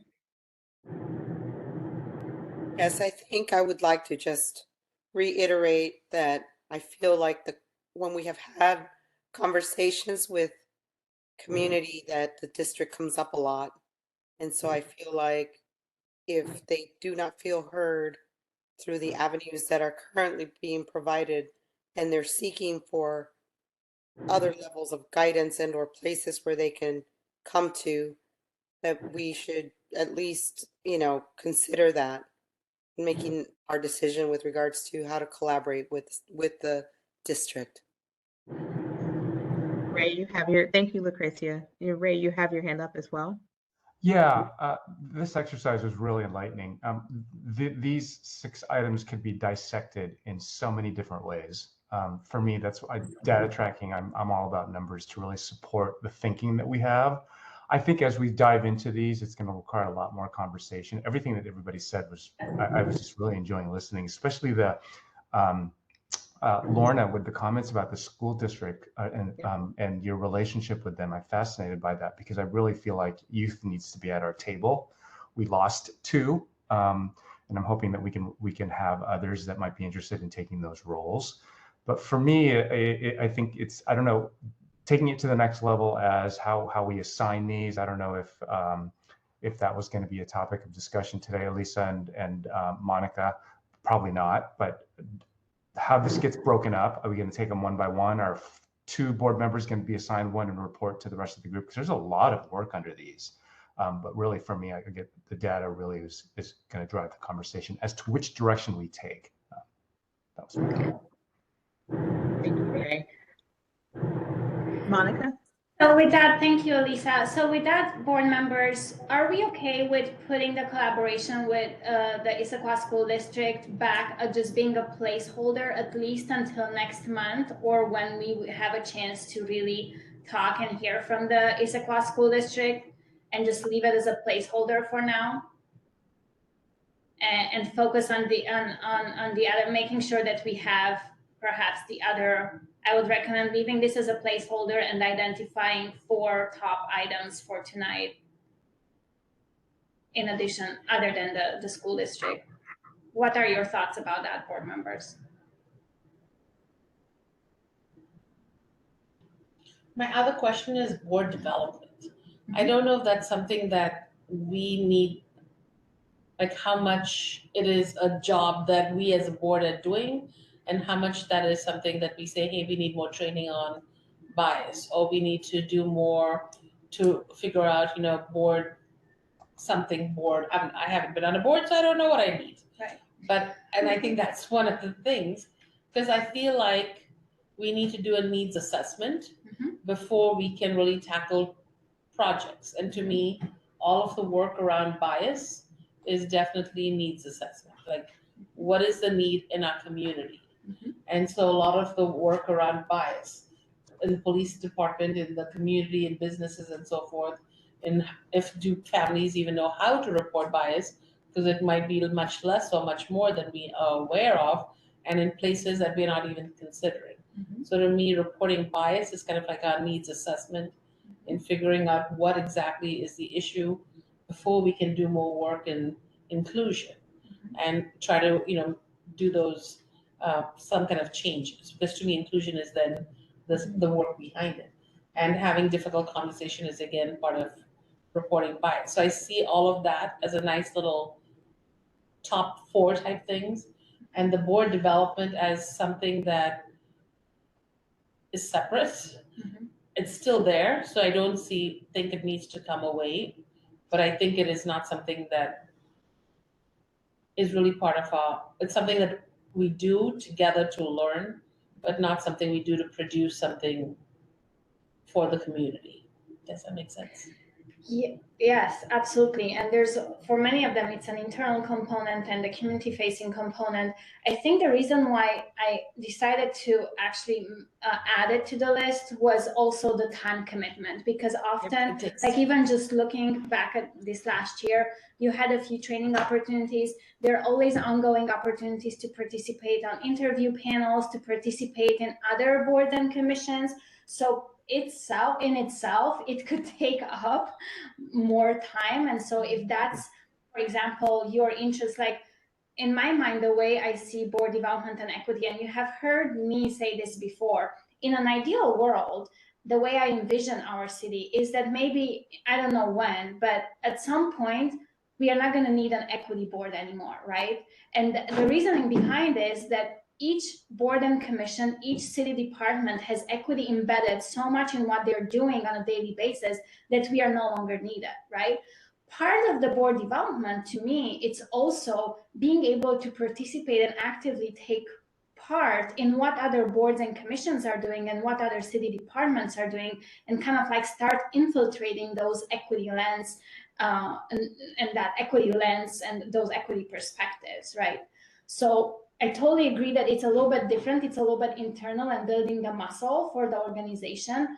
Yes, I think I would like to just reiterate that I feel like when we have had conversations with community that the district comes up a lot. And so I feel like if they do not feel heard through the avenues that are currently being provided and they're seeking for other levels of guidance and or places where they can come to, that we should at least, consider that in making our decision with regards to how to collaborate with the district. Ray, thank you, Lucrecia. Ray, you have your hand up as well. Yeah, this exercise was really enlightening. These 6 items could be dissected in so many different ways. For me, that's why data tracking, I'm all about numbers to really support the thinking that we have. I think as we dive into these, it's going to require a lot more conversation. Everything that everybody said I was just really enjoying listening, especially the Lorna with the comments about the school district and your relationship with them. I'm fascinated by that because I really feel like youth needs to be at our table. We lost 2, and I'm hoping that we can have others that might be interested in taking those roles. But for me, I think I don't know, taking it to the next level as how we assign these. I don't know if that was going to be a topic of discussion today, Elisa and Monica. Probably not, but how this gets broken up. Are we going to take them one by one? Are 2 board members going to be assigned one and report to the rest of the group? Because there's a lot of work under these. But really, for me, I get the data really is going to drive the conversation as to which direction we take. That was my comment. Thank you, Ray. Monica? So with that, thank you, Elisa. So with that, board members, are we okay with putting the collaboration with the Issaquah School District back at just being a placeholder at least until next month, or when we have a chance to really talk and hear from the Issaquah School District, and just leave it as a placeholder for now? And focus on the other, making sure that we have perhaps the other. I would recommend leaving this as a placeholder and identifying 4 top items for tonight. In addition, other than the school district. What are your thoughts about that, board members? My other question is board development. I don't know if that's something that we need, like how much it is a job that we as a board are doing, and how much that is something that we say, hey, we need more training on bias, or we need to do more to figure out, board board. I haven't been on a board, so I don't know what I need. Right. But, and I think that's one of the things, because I feel like we need to do a needs assessment before we can really tackle projects. And to me, all of the work around bias is definitely needs assessment. Like, what is the need in our community? And so a lot of the work around bias in the police department, in the community, in businesses and so forth, and if do families even know how to report bias, because it might be much less or much more than we are aware of, and in places that we're not even considering. So to me, reporting bias is kind of like our needs assessment in figuring out what exactly is the issue before we can do more work in inclusion and try to, do those some kind of changes. Because to me, inclusion is then the work behind it. And having difficult conversation is again part of reporting bias. So I see all of that as a nice little top 4 type things, and the board development as something that is separate. It's still there, so I don't think it needs to come away, but I think it is not something that is really part of it's something that we do together to learn, but not something we do to produce something for the community. Does that make sense? Yes, absolutely. And there's, for many of them, it's an internal component and the community facing component. I think the reason why I decided to actually add it to the list was also the time commitment, because often, like even just looking back at this last year, you had a few training opportunities. There are always ongoing opportunities to participate on interview panels, to participate in other boards and commissions. So in itself, it could take up more time. And so if that's, for example, your interest, like in my mind, the way I see board development and equity, and you have heard me say this before, in an ideal world, the way I envision our city is that maybe, I don't know when, but at some point, we are not going to need an equity board anymore, right? And the reasoning behind is that each board and commission, each city department has equity embedded so much in what they're doing on a daily basis that we are no longer needed, right? Part of the board development, to me, it's also being able to participate and actively take part in what other boards and commissions are doing and what other city departments are doing, and kind of like start infiltrating those equity lens and that equity lens and those equity perspectives, right? So I totally agree that it's a little bit different. It's a little bit internal and building the muscle for the organization,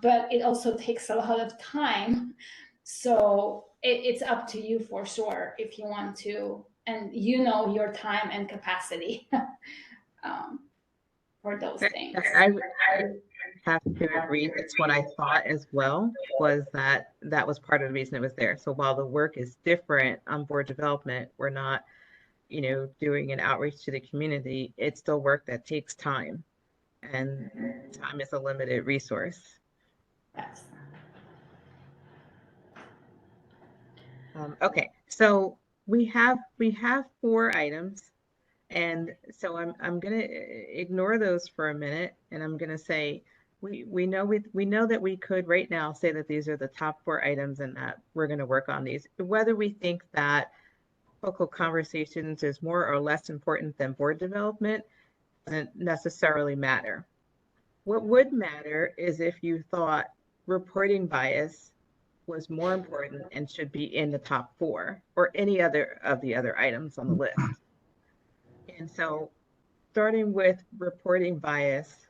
but it also takes a lot of time. So it's up to you for sure if you want to, and your time and capacity for those things. I have to agree. That's what I thought as well, was that was part of the reason it was there. So while the work is different on board development, we're not doing an outreach to the community. It's still work that takes time, and time is a limited resource. Yes. Okay, so we have 4 items, and so I'm gonna ignore those for a minute, and I'm gonna say we know that we could right now say that these are the top 4 items and that we're gonna work on these. Whether we think that focal conversations is more or less important than board development doesn't necessarily matter. What would matter is if you thought reporting bias was more important and should be in the top 4 or any other of the other items on the list. And so starting with reporting bias,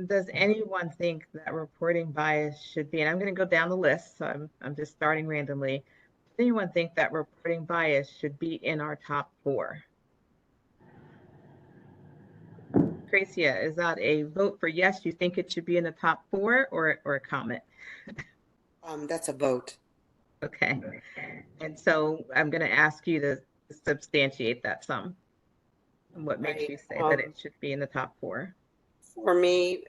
does anyone think that reporting bias should be, and I'm going to go down the list, so I'm just starting randomly. Does anyone think that reporting bias should be in our top 4? Gracia, is that a vote for yes, you think it should be in the top 4, or a comment? That's a vote. Okay. And so I'm going to ask you to substantiate that some. And what makes you say that it should be in the top 4? For me,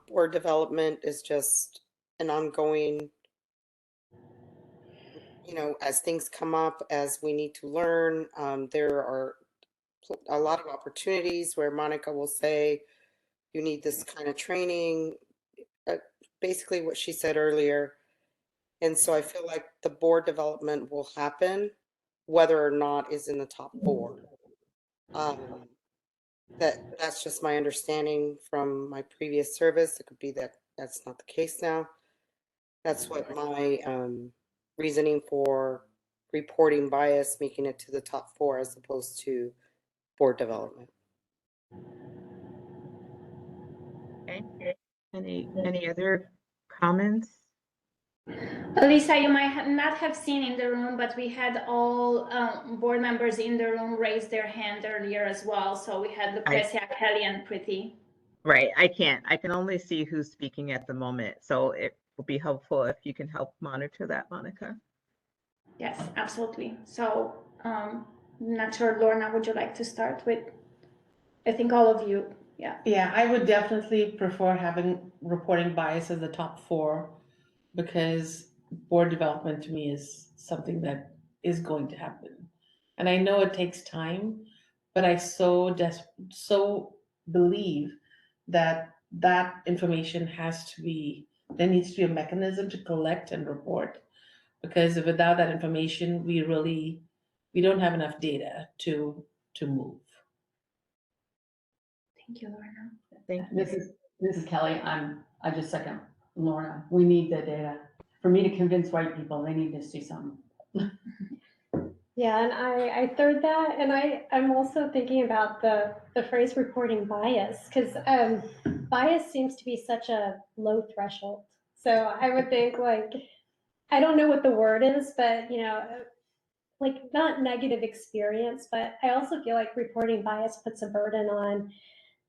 board development is just an ongoing you know, as things come up, as we need to learn, there are a lot of opportunities where Monica will say, you need this kind of training, basically what she said earlier. And so I feel like the board development will happen, whether or not is in the top 4. That's just my understanding from my previous service. It could be that that's not the case now. That's what my reasoning for reporting bias, making it to the top 4 as opposed to board development. Okay. Any other comments? Lisa, you might not have seen in the room, but we had all board members in the room raise their hand earlier as well. So we had Lucrecia, Kelly, and Priti. Right, I can only see who's speaking at the moment. So it will be helpful if you can help monitor that, Monica. Yes, absolutely. So not sure, Lorna, would you like to start with? I think all of you, yeah. Yeah, I would definitely prefer having reporting bias as the top 4, because board development to me is something that is going to happen. And I know it takes time, but I so believe that that information there needs to be a mechanism to collect and report, because without that information, we don't have enough data to move. Thank you, Lorna. Thank you. This is Kelly. I just second Lorna. We need the data. For me to convince white people, they need to see something. Yeah, and I third that, and I'm also thinking about the phrase reporting bias, because bias seems to be such a low threshold. So I would think, like, I don't know what the word is, but you know, like, not negative experience, but I also feel like reporting bias puts a burden on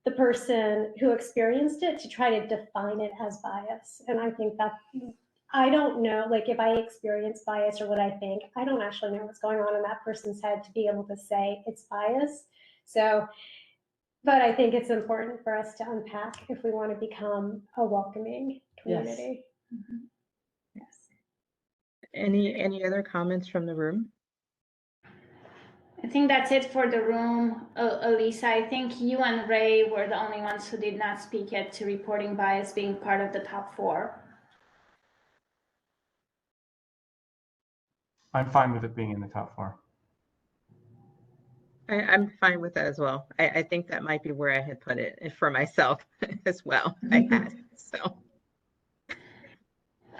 the person who experienced it to try to define it as bias. And I think that, I don't know, like, if I experience bias or what I think, I don't actually know what's going on in that person's head to be able to say it's bias. So, but I think it's important for us to unpack if we want to become a welcoming community. Yes. Mm-hmm. Yes. Any other comments from the room? I think that's it for the room, Elisa. I think you and Ray were the only ones who did not speak yet to reporting bias being part of the top 4. I'm fine with it being in the top 4. I'm fine with that as well. I think that might be where I had put it for myself as well. I had, so.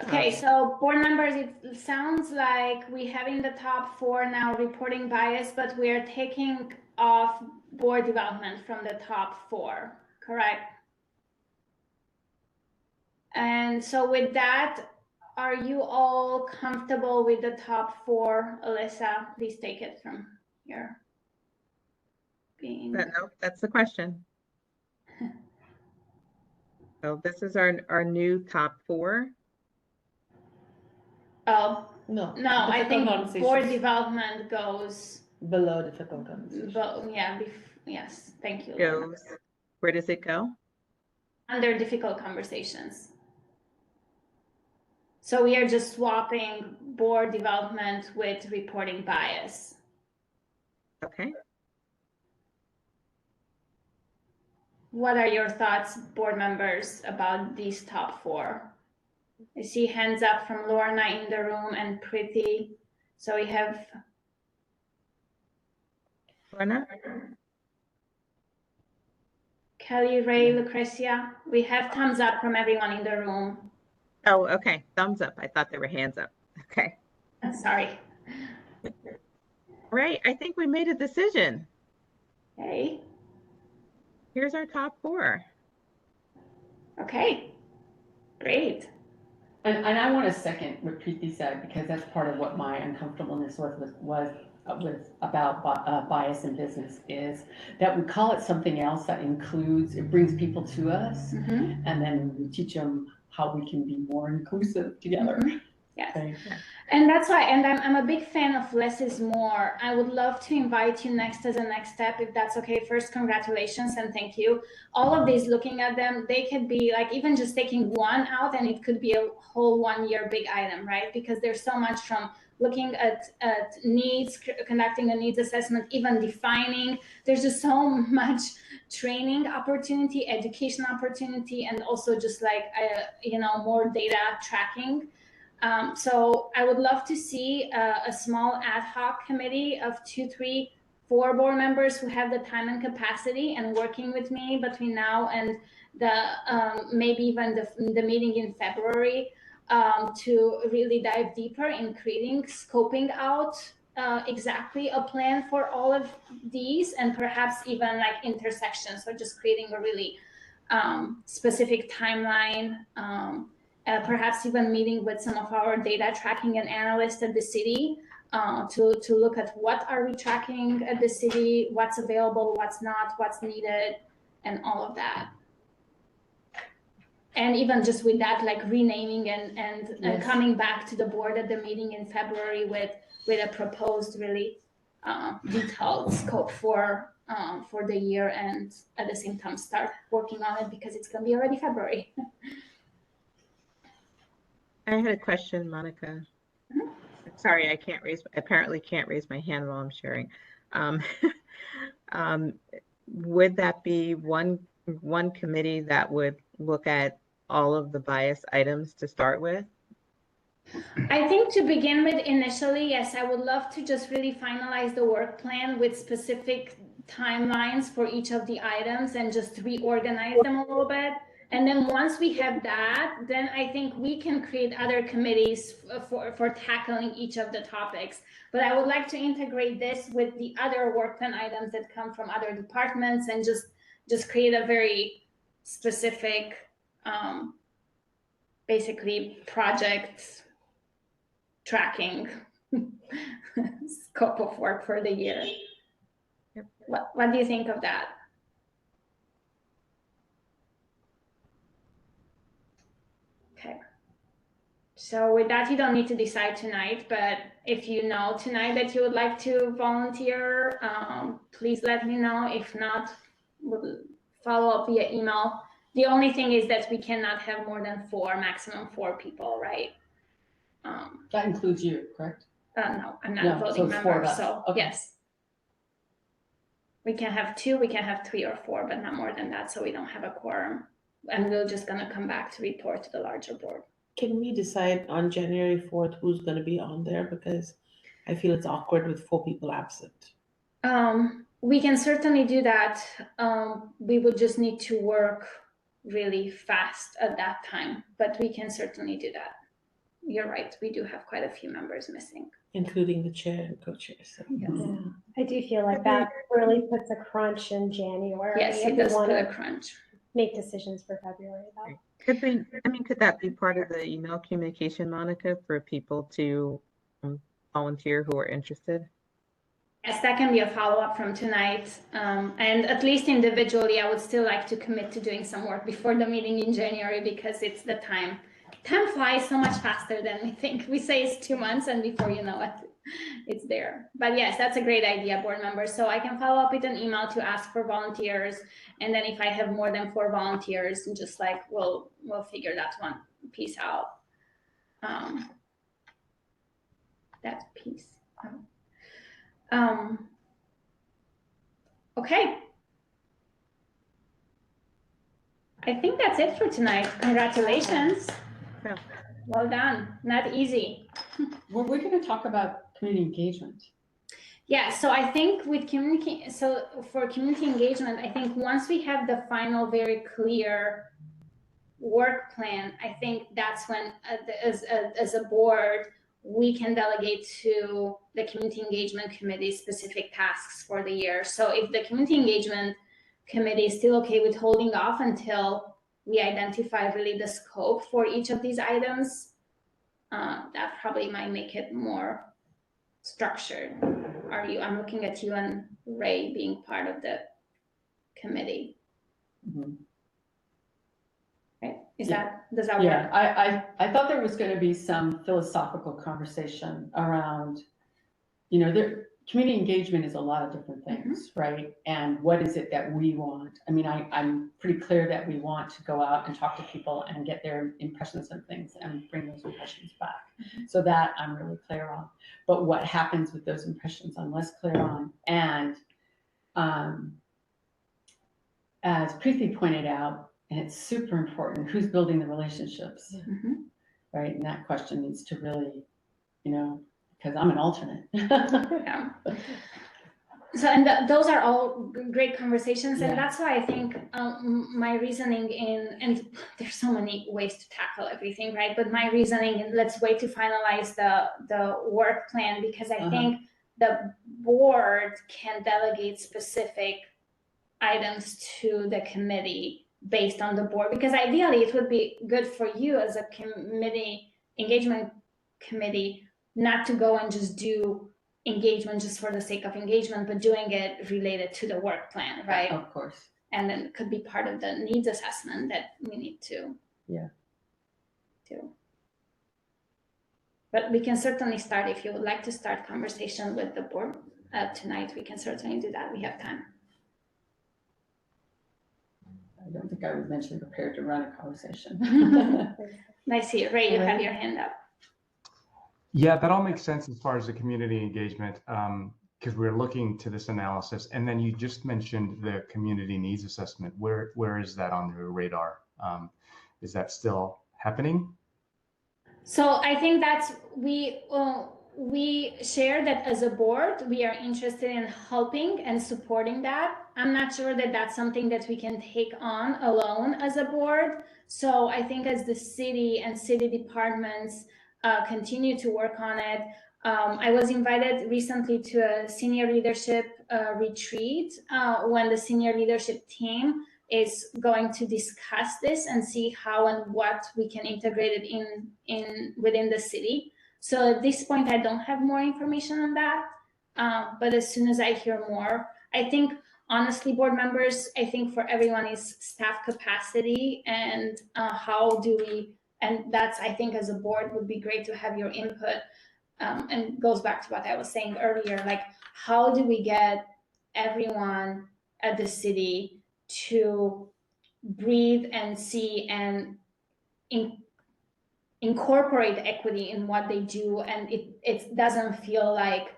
Okay, so board members, it sounds like we have in the top 4 now reporting bias, but we are taking off board development from the top 4, correct? And so with that, are you all comfortable with the top 4? Alyssa, please take it from here. No, that's the question. So this is our new top 4. Oh, No, I think board development goes below difficult conversations. Yes, thank you. Goes, where does it go? Under difficult conversations. So we are just swapping board development with reporting bias. Okay. What are your thoughts, board members, about these top 4? I see hands up from Lorna in the room and Priti. So we have Lorna? Kelly, Ray, Lucrecia. We have thumbs up from everyone in the room. Oh, okay. Thumbs up. I thought there were hands up. Okay. Sorry. All right. I think we made a decision. Okay. Here's our top 4. Okay. Great. And I want to second what Preeti said, because that's part of what my uncomfortableness was about bias in business, is that we call it something else that includes, it brings people to us, Mm-hmm. and then we teach them how we can be more inclusive together. Mm-hmm. Yes. Okay. And that's why, and I'm a big fan of less is more. I would love to invite you next as a next step, if that's okay. First, congratulations and thank you. All of these, looking at them, they could be like even just taking one out, and it could be a whole 1 year big item, right? Because there's so much from looking at needs, conducting a needs assessment, even defining. There's just so much training opportunity, education opportunity, and also just like, more data tracking. So I would love to see a small ad hoc committee of 2, 3, 4 board members who have the time and capacity and working with me between now and the maybe even the meeting in February to really dive deeper in creating, scoping out exactly a plan for all of these, and perhaps even like intersections, so just creating a really specific timeline, perhaps even meeting with some of our data tracking and analysts at the city to look at what are we tracking at the city, what's available, what's not, what's needed, and all of that. And even just with that, like renaming and coming back to the board at the meeting in February with a proposed really detailed scope for the year, and at the same time start working on it because it's going to be already February. I had a question, Monica. Sorry, apparently can't raise my hand while I'm sharing. Would that be one committee that would look at all of the bias items to start with? I think to begin with, initially, yes, I would love to just really finalize the work plan with specific timelines for each of the items and just reorganize them a little bit. And then once we have that, then I think we can create other committees for tackling each of the topics. But I would like to integrate this with the other work plan items that come from other departments and just create a very specific, basically project tracking scope of work for the year. Yep. What do you think of that? Okay. So with that, you don't need to decide tonight, but if you know tonight that you would like to volunteer, please let me know. If not, we'll follow up via email. The only thing is that we cannot have more than 4, maximum 4 people, right? That includes you, correct? No, I'm not No, a voting so it's 4 member, of us. so Okay. yes. We can have 2, we can have 3 or 4, but not more than that, so we don't have a quorum. And we're just gonna come back to report to the larger board. Can we decide on January 4th who's going to be on there? Because I feel it's awkward with 4 people absent. We can certainly do that. We would just need to work really fast at that time, but we can certainly do that. You're right, we do have quite a few members missing. Including the chair and co-chair. So. Yes. Yeah, I do feel like that really puts a crunch in January. Yes, it if we does put want a to crunch. make decisions for February, though. Could that be part of the email communication, Monica, for people to volunteer who are interested? Yes, that can be a follow-up from tonight. And at least individually, I would still like to commit to doing some work before the meeting in January, because it's the time. Time flies so much faster than we think. We say it's 2 months, and before you know it, it's there. But yes, that's a great idea, board members. So I can follow up with an email to ask for volunteers. And then if I have more than 4 volunteers, and just like, we'll figure that one piece out. That piece out. Okay. I think that's it for tonight. Congratulations. Yeah. Well done. Not easy. We're going to talk about community engagement. Yeah, so I think with for community engagement, I think once we have the final, very clear work plan, I think that's when, as a board, we can delegate to the community engagement committee specific tasks for the year. So if the community engagement committee is still okay with holding off until we identify really the scope for each of these items, that probably might make it more structured. I'm looking at you and Ray being part of the committee. Mm-hmm. Right? Does that Yeah, work? I thought there was going to be some philosophical conversation around, community engagement is a lot of different things, right? And what is it that we want? I mean, I'm pretty clear that we want to go out and talk to people and get their impressions of things and bring those impressions back. So that I'm really clear on. But what happens with those impressions, I'm less clear on. And as Preeti pointed out, and it's super important, who's building the relationships, right? And that question needs to really, you know, because I'm an alternate. Yeah. So, and those are all great conversations, and Yeah. that's why I think my reasoning and there's so many ways to tackle everything, right? But my reasoning, and let's wait to finalize the work plan, because I think the board can delegate specific items to the committee based on the board, because ideally it would be good for you as a committee engagement committee not to go and just do engagement just for the sake of engagement, but doing it related to the work plan, right? Of course. And then it could be part of the needs assessment that we need to do. But we can certainly start, if you would like to start conversation with the board tonight, we can certainly do that. We have time. I don't think I was mentally prepared to run a conversation. I see it. Ray, you have your hand up. Yeah, that all makes sense as far as the community engagement, because we're looking to this analysis. And then you just mentioned the community needs assessment. Where is that on your radar? Is that still happening? So I think that's, we share that as a board, we are interested in helping and supporting that. I'm not sure that that's something that we can take on alone as a board. So I think as the city and city departments continue to work on it. I was invited recently to a senior leadership retreat when the senior leadership team is going to discuss this and see how and what we can integrate it in within the city. So at this point, I don't have more information on that. But as soon as I hear more, I think honestly, board members, I think for everyone is staff capacity and how do we, and that's, I think as a board would be great to have your input, and goes back to what I was saying earlier, like how do we get everyone at the city to breathe and see and incorporate equity in what they do, and it doesn't feel like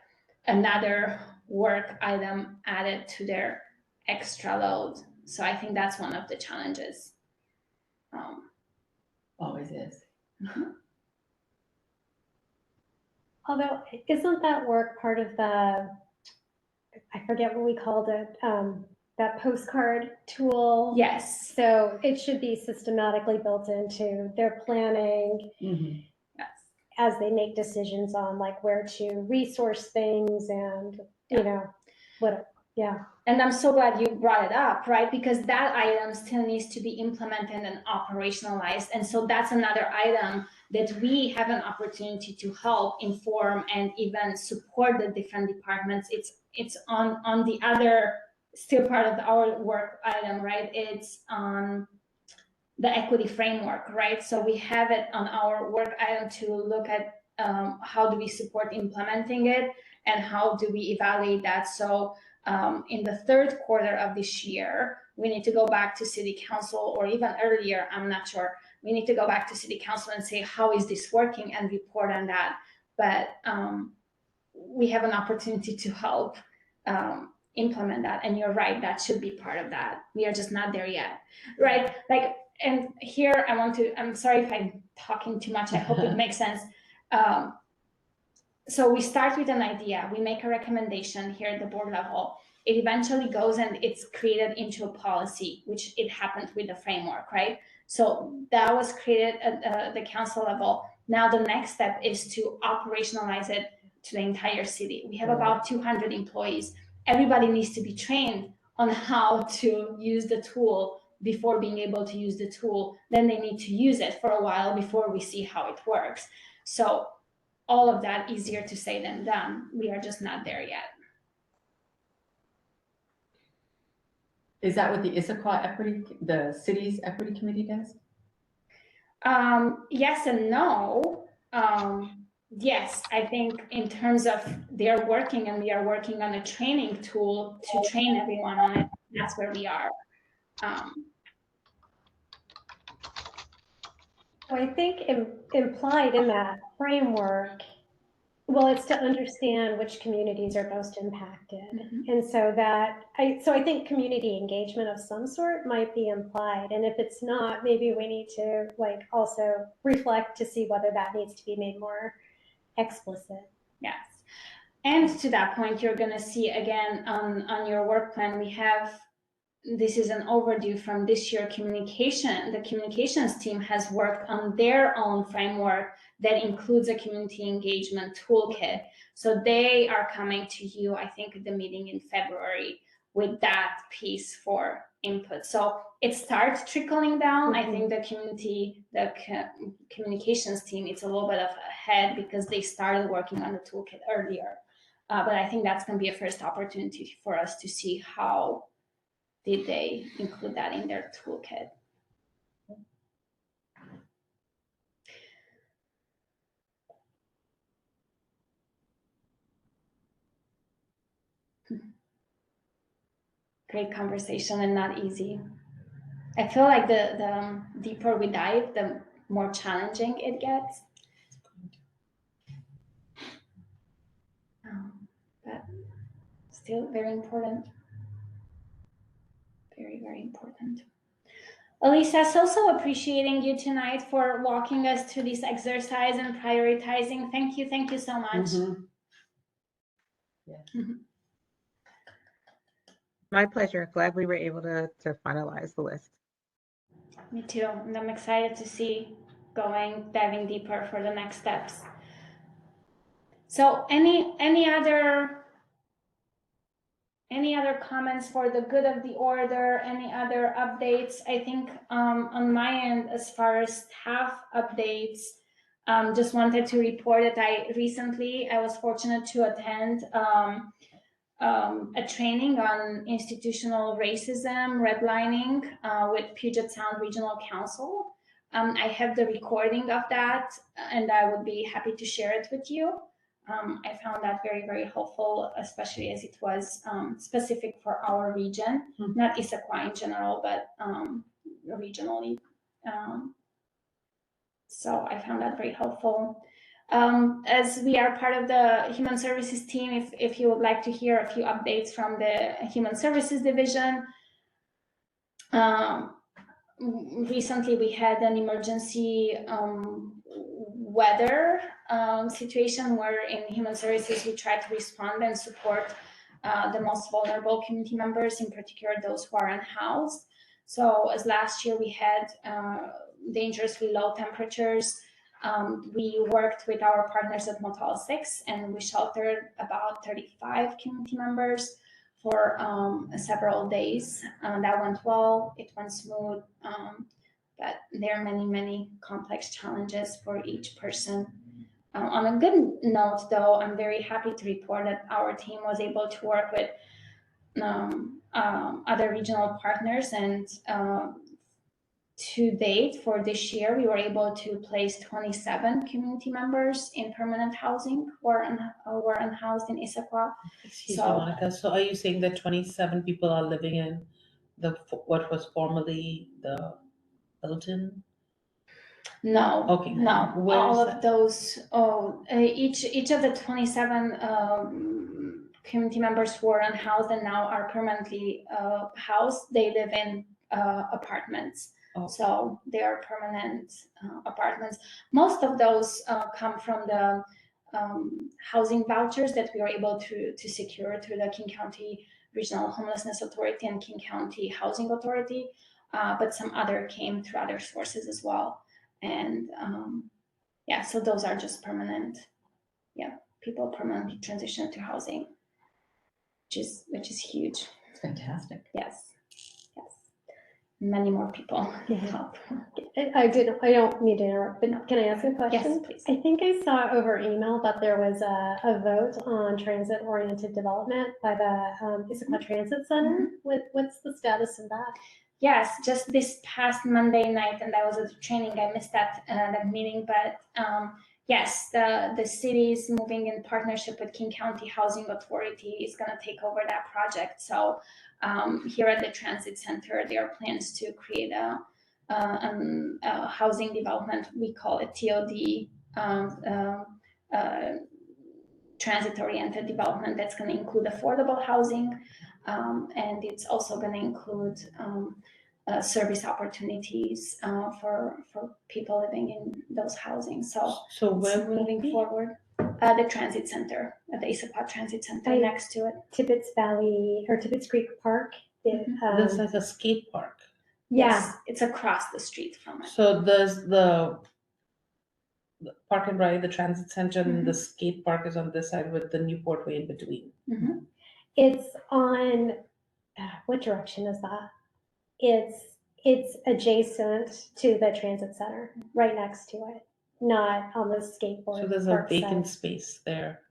another work item added to their extra load. So I think that's one of the challenges. Always is. Although, isn't that work part of the, I forget what we called it, that postcard tool? Yes. So it should be systematically built into their planning Yes. as they make decisions on like where to resource things and, you know, what, yeah. And I'm so glad you brought it up, right? Because that item still needs to be implemented and operationalized. And so that's another item that we have an opportunity to help inform and even support the different departments. It's on the other, still part of our work item, right? It's on the equity framework, right? So we have it on our work item to look at how do we support implementing it and how do we evaluate that. So in the third quarter of this year, we need to go back to city council, or even earlier, I'm not sure. We need to go back to city council and say, how is this working, and report on that. But we have an opportunity to help implement that. And you're right, that should be part of that. We are just not there yet, right? Like, and here I'm sorry if I'm talking too much. I hope it makes sense. So we start with an idea, we make a recommendation here at the board level. It eventually goes and it's created into a policy, which it happened with the framework, right? So that was created at the council level. Now the next step is to operationalize it to the entire city. We have about 200 employees. Everybody needs to be trained on how to use the tool before being able to use the tool. Then they need to use it for a while before we see how it works. So all of that easier to say than done. We are just not there yet. Is that what the Issaquah equity, the city's equity committee does? Yes and no. yes, I think in terms of they're working and we are working on a training tool to train everyone on it. That's where we are. So I think implied in that framework, well, it's to understand which communities are most impacted. And so I think community engagement of some sort might be implied. And if it's not, maybe we need to like also reflect to see whether that needs to be made more explicit. Yes. And to that point, you're going to see again on your work plan, we have, this is an overdue from this year communication. The communications team has worked on their own framework that includes a community engagement toolkit. So they are coming to you, I think, at the meeting in February with that piece for input. So it starts trickling down. I think the communications team, it's a little bit of ahead because they started working on the toolkit earlier. But I think that's going to be a first opportunity for us to see how did they include that in their toolkit. Great conversation and not easy. I feel like the deeper we dive, the more challenging it gets. But still very important. Very, very important. Elisa, so appreciating you tonight for walking us through this exercise and prioritizing. Thank you so much. Yeah. My pleasure. Glad we were able to finalize the list. Me too, and I'm excited to see diving deeper for the next steps. So any other comments for the good of the order? Any other updates? I think on my end, as far as staff updates, just wanted to report that I was fortunate to attend a training on institutional racism, redlining with Puget Sound Regional Council. I have the recording of that, and I would be happy to share it with you. I found that very, very helpful, especially as it was specific for our region, not Issaquah in general, but regionally. So I found that very helpful. As we are part of the Human Services team, if you would like to hear a few updates from the Human Services Division, recently we had an emergency weather situation where in Human Services we try to respond and support the most vulnerable community members, in particular those who are unhoused. So as last year we had dangerously low temperatures, we worked with our partners at Motel 6 and we sheltered about 35 community members for several days. That went well, it went smooth, but there are many, many complex challenges for each person. On a good note though, I'm very happy to report that our team was able to work with other regional partners, and to date for this year, we were able to place 27 community members in permanent housing who are unhoused in Issaquah. Excuse me, Monica. So are you saying that 27 people are living in what was formerly the Hilton? No. Okay. No. Where all is of that? those. Each of the 27 community members who are unhoused and now are permanently housed, they live in apartments. Oh. So they are permanent apartments. Most of those come from the housing vouchers that we were able to secure through the King County Regional Homelessness Authority and King County Housing Authority, but some other came through other sources as well. And yeah, so those are just permanent, people permanently transition to housing, which is huge. It's fantastic. Yes. Many more people need help. I don't mean to interrupt, but can I ask a question? Yes, please. I think I saw over email that there was a vote on transit-oriented development by the Issaquah Transit Center. What's the status of that? Yes, just this past Monday night, and I was at the training. I missed that meeting, but yes, the city is moving in partnership with King County Housing Authority is going to take over that project. So here at the transit center, there are plans to create a housing development. We call it TOD, transit-oriented development that's going to include affordable housing, and it's also going to include service opportunities for people living in those housing. So where will it moving be? forward, the transit center, the Issaquah Transit Center next to it. Tibbetts Valley or Tibbetts Creek Park. There's like a skate park. Yes, it's across the street from it. So there's the park and ride, the transit center, and the skate park is on this side with the Newport Way in between. It's on, what direction is that? It's adjacent to the transit center, right next to it, not on the skateboard. So there's a park vacant side. space there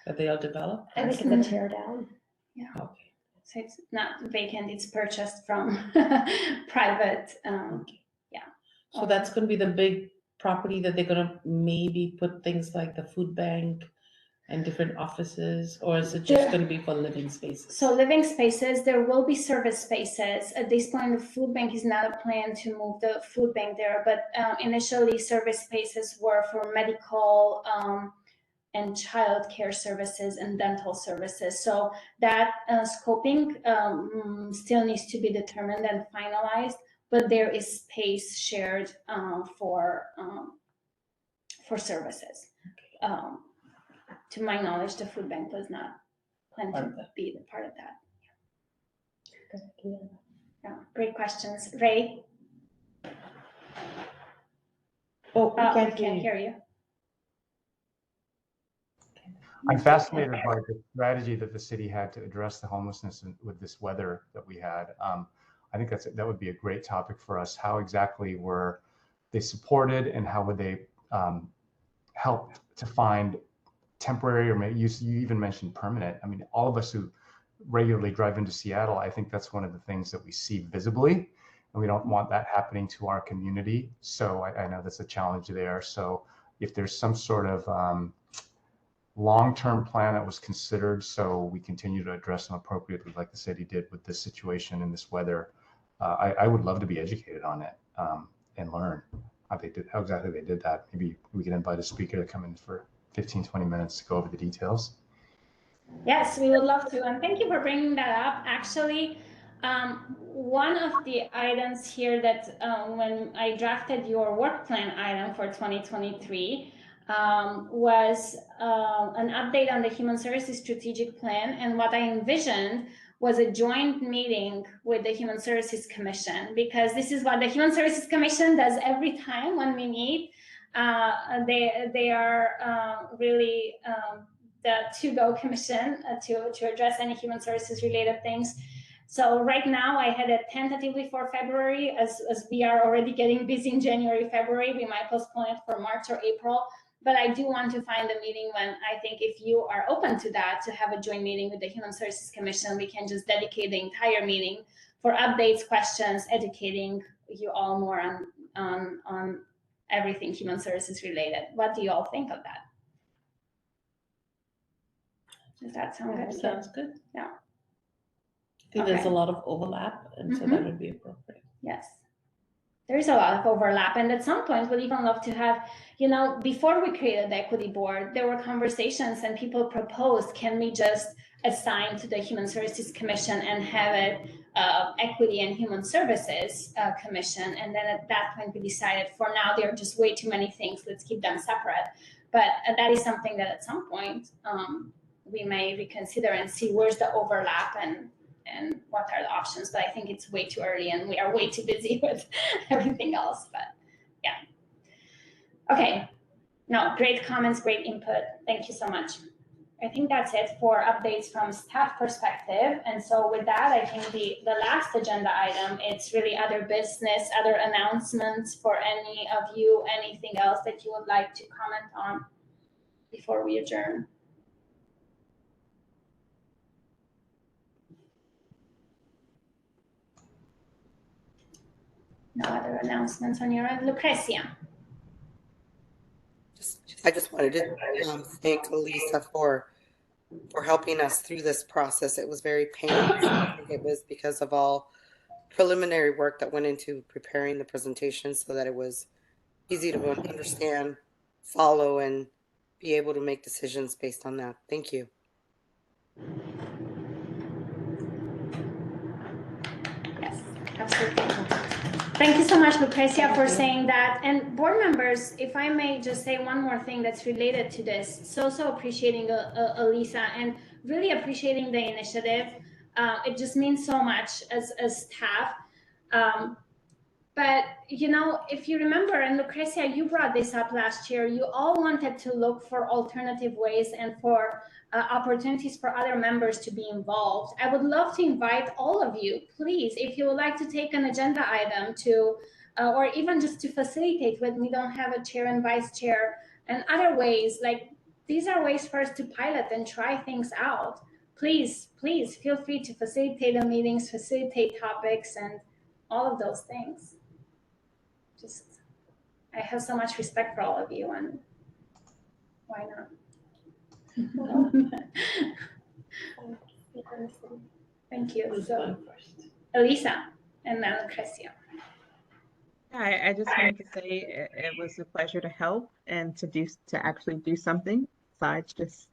that they'll develop. I think it's a tear down. Yeah. Okay. So it's not vacant, it's purchased from private, So that's going to be the big property that they're going to maybe put things like the food bank and different offices, or is it just going to be for living spaces? So living spaces, there will be service spaces. At this point, the food bank is not a plan to move the food bank there, but initially service spaces were for medical and child care services and dental services. So that scoping still needs to be determined and finalized, but there is space shared for services. To my knowledge, the food bank was not planned to be the part of that. Yeah, great questions. Ray? Oh, we we can't can't hear you. I'm fascinated by the strategy that the city had to address the homelessness with this weather that we had. I think that would be a great topic for us. How exactly were they supported, and how would they help to find temporary, or maybe you even mentioned permanent. I mean, all of us who regularly drive into Seattle, I think that's one of the things that we see visibly, and we don't want that happening to our community. So I know that's a challenge there. So if there's some sort of long-term plan that was considered, so we continue to address them appropriately, like the city did with this situation and this weather, I would love to be educated on it and learn how exactly they did that. Maybe we can invite a speaker to come in for 15, 20 minutes to go over the details. Yes, we would love to. And thank you for bringing that up. Actually, one of the items here that when I drafted your work plan item for 2023 was an update on the Human Services Strategic Plan. And what I envisioned was a joint meeting with the Human Services Commission, because this is what the Human Services Commission does every time when we meet. They are really the to-go commission to address any human services related things. So right now I had it tentatively for February. As we are already getting busy in January, February, we might postpone it for March or April. But I do want to find a meeting when I think, if you are open to that, to have a joint meeting with the Human Services Commission, we can just dedicate the entire meeting for updates, questions, educating you all more on everything human services related. What do you all think of that? Does that sound good? Sounds good. Yeah. I think there's a lot of overlap, and so that would be appropriate. Yes. There's a lot of overlap, and at some point we'd even love to have, before we created the equity board, there were conversations and people proposed, can we just assign to the Human Services Commission and have it Equity and Human Services Commission? And then at that point we decided, for now there are just way too many things, let's keep them separate. But that is something that at some point we may reconsider and see where's the overlap and what are the options. But I think it's way too early and we are way too busy with everything else. But yeah. Okay. No, great comments, great input. Thank you so much. I think that's it for updates from staff perspective. And so with that, I think the last agenda item, it's really other business, other announcements for any of you, anything else that you would like to comment on before we adjourn. No other announcements on your end. Lucrecia. Just I just wanted to thank Elisa for helping us through this process. It was very painless. I think it was because of all preliminary work that went into preparing the presentation so that it was easy to understand, follow, and be able to make decisions based on that. Thank you. Yes, absolutely. Thank you so much, Lucrecia, for saying that. And board members, if I may just say one more thing that's related to this. So appreciating Elisa and really appreciating the initiative. It just means so much as staff. But, you know, if you remember, and Lucrecia, you brought this up last year, you all wanted to look for alternative ways and for opportunities for other members to be involved. I would love to invite all of you, please, if you would like to take an agenda item to, or even just to facilitate when we don't have a chair and vice chair and other ways, like these are ways for us to pilot and try things out. Please feel free to facilitate the meetings, facilitate topics, and all of those things. Just, I have so much respect for all of you, and why not? Thank you. So, Elisa, and then Lucrecia. I just wanted to say it was a pleasure to help and to actually do something besides just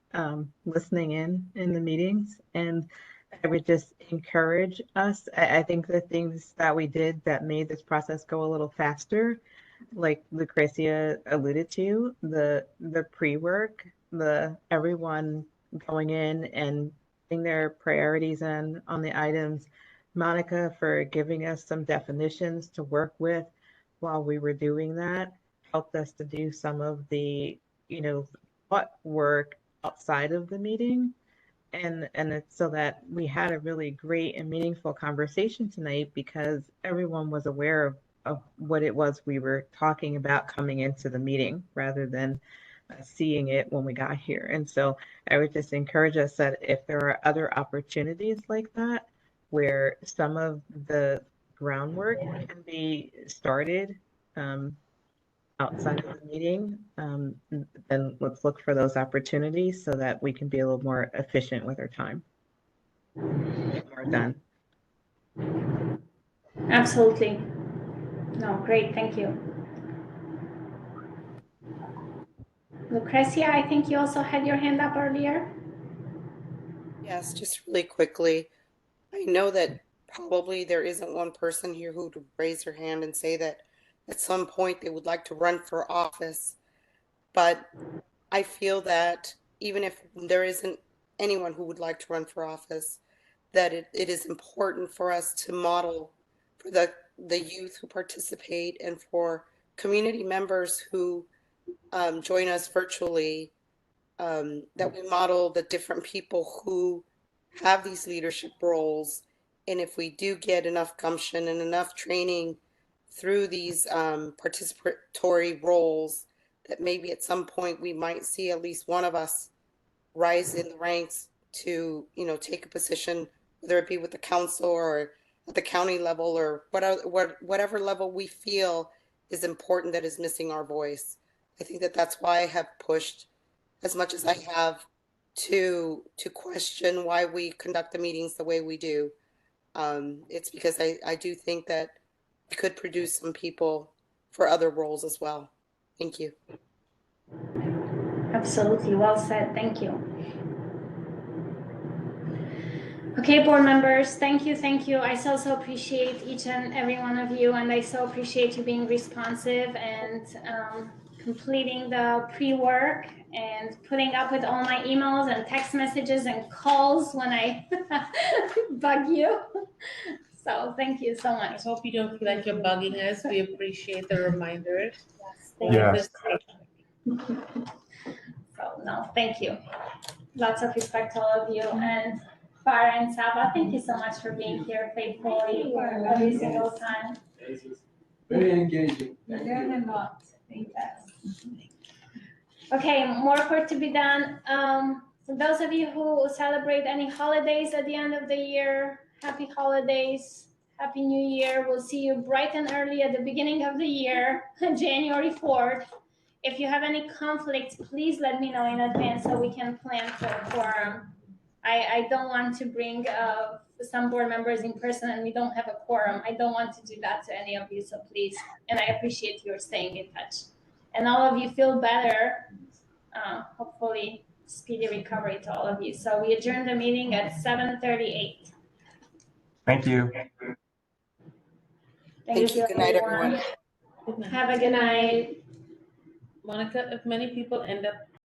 listening in the meetings. And I would just encourage us. I think the things that we did that made this process go a little faster, like Lucrecia alluded to, the pre-work, everyone going in and putting their priorities in on the items. Monica for giving us some definitions to work with while we were doing that, helped us to do some of the, what work outside of the meeting. And it's so that we had a really great and meaningful conversation tonight because everyone was aware of what it was we were talking about coming into the meeting rather than seeing it when we got here. And so I would just encourage us that if there are other opportunities like that, where some of the groundwork can be started outside of the meeting, then let's look for those opportunities so that we can be a little more efficient with our time. Get more done. Absolutely. No, great, thank you. Lucrecia, I think you also had your hand up earlier. Yes, just really quickly. I know that probably there isn't one person here who would raise their hand and say that at some point they would like to run for office. But I feel that even if there isn't anyone who would like to run for office, that it is important for us to model for the youth who participate and for community members who join us virtually, that we model the different people who have these leadership roles. And if we do get enough gumption and enough training through these participatory roles, that maybe at some point we might see at least one of us rise in the ranks to, take a position, whether it be with the council or at the county level or whatever level we feel is important that is missing our voice. I think that that's why I have pushed as much as I have to question why we conduct the meetings the way we do. It's because I do think that we could produce some people for other roles as well. Thank you. Absolutely, well said, thank you. Okay, board members, thank you. I so appreciate each and every one of you, and I so appreciate you being responsive and completing the pre-work and putting up with all my emails and text messages and calls when I bug you. So thank you so much. I hope you don't feel like you're bugging us. We appreciate the reminders. Yes. So no, thank you. Lots of respect to all of you. And Farah and Saba, thank you so much for being here faithfully every single time. Very engaging. You learn a lot. Yes. Okay, more work to be done. For those of you who celebrate any holidays at the end of the year, happy holidays, happy new year. We'll see you bright and early at the beginning of the year, January 4th. if you have any conflicts, please let me know in advance so we can plan for a quorum. I don't want to bring some board members in person and we don't have a quorum. I don't want to do that to any of you, so please. And I appreciate your staying in touch. And all of you feel better. Hopefully, speedy recovery to all of you. So we adjourned the meeting at 7:38. Thank you. Thank you. Good night, everyone. Have a good night. Monica, if many people end up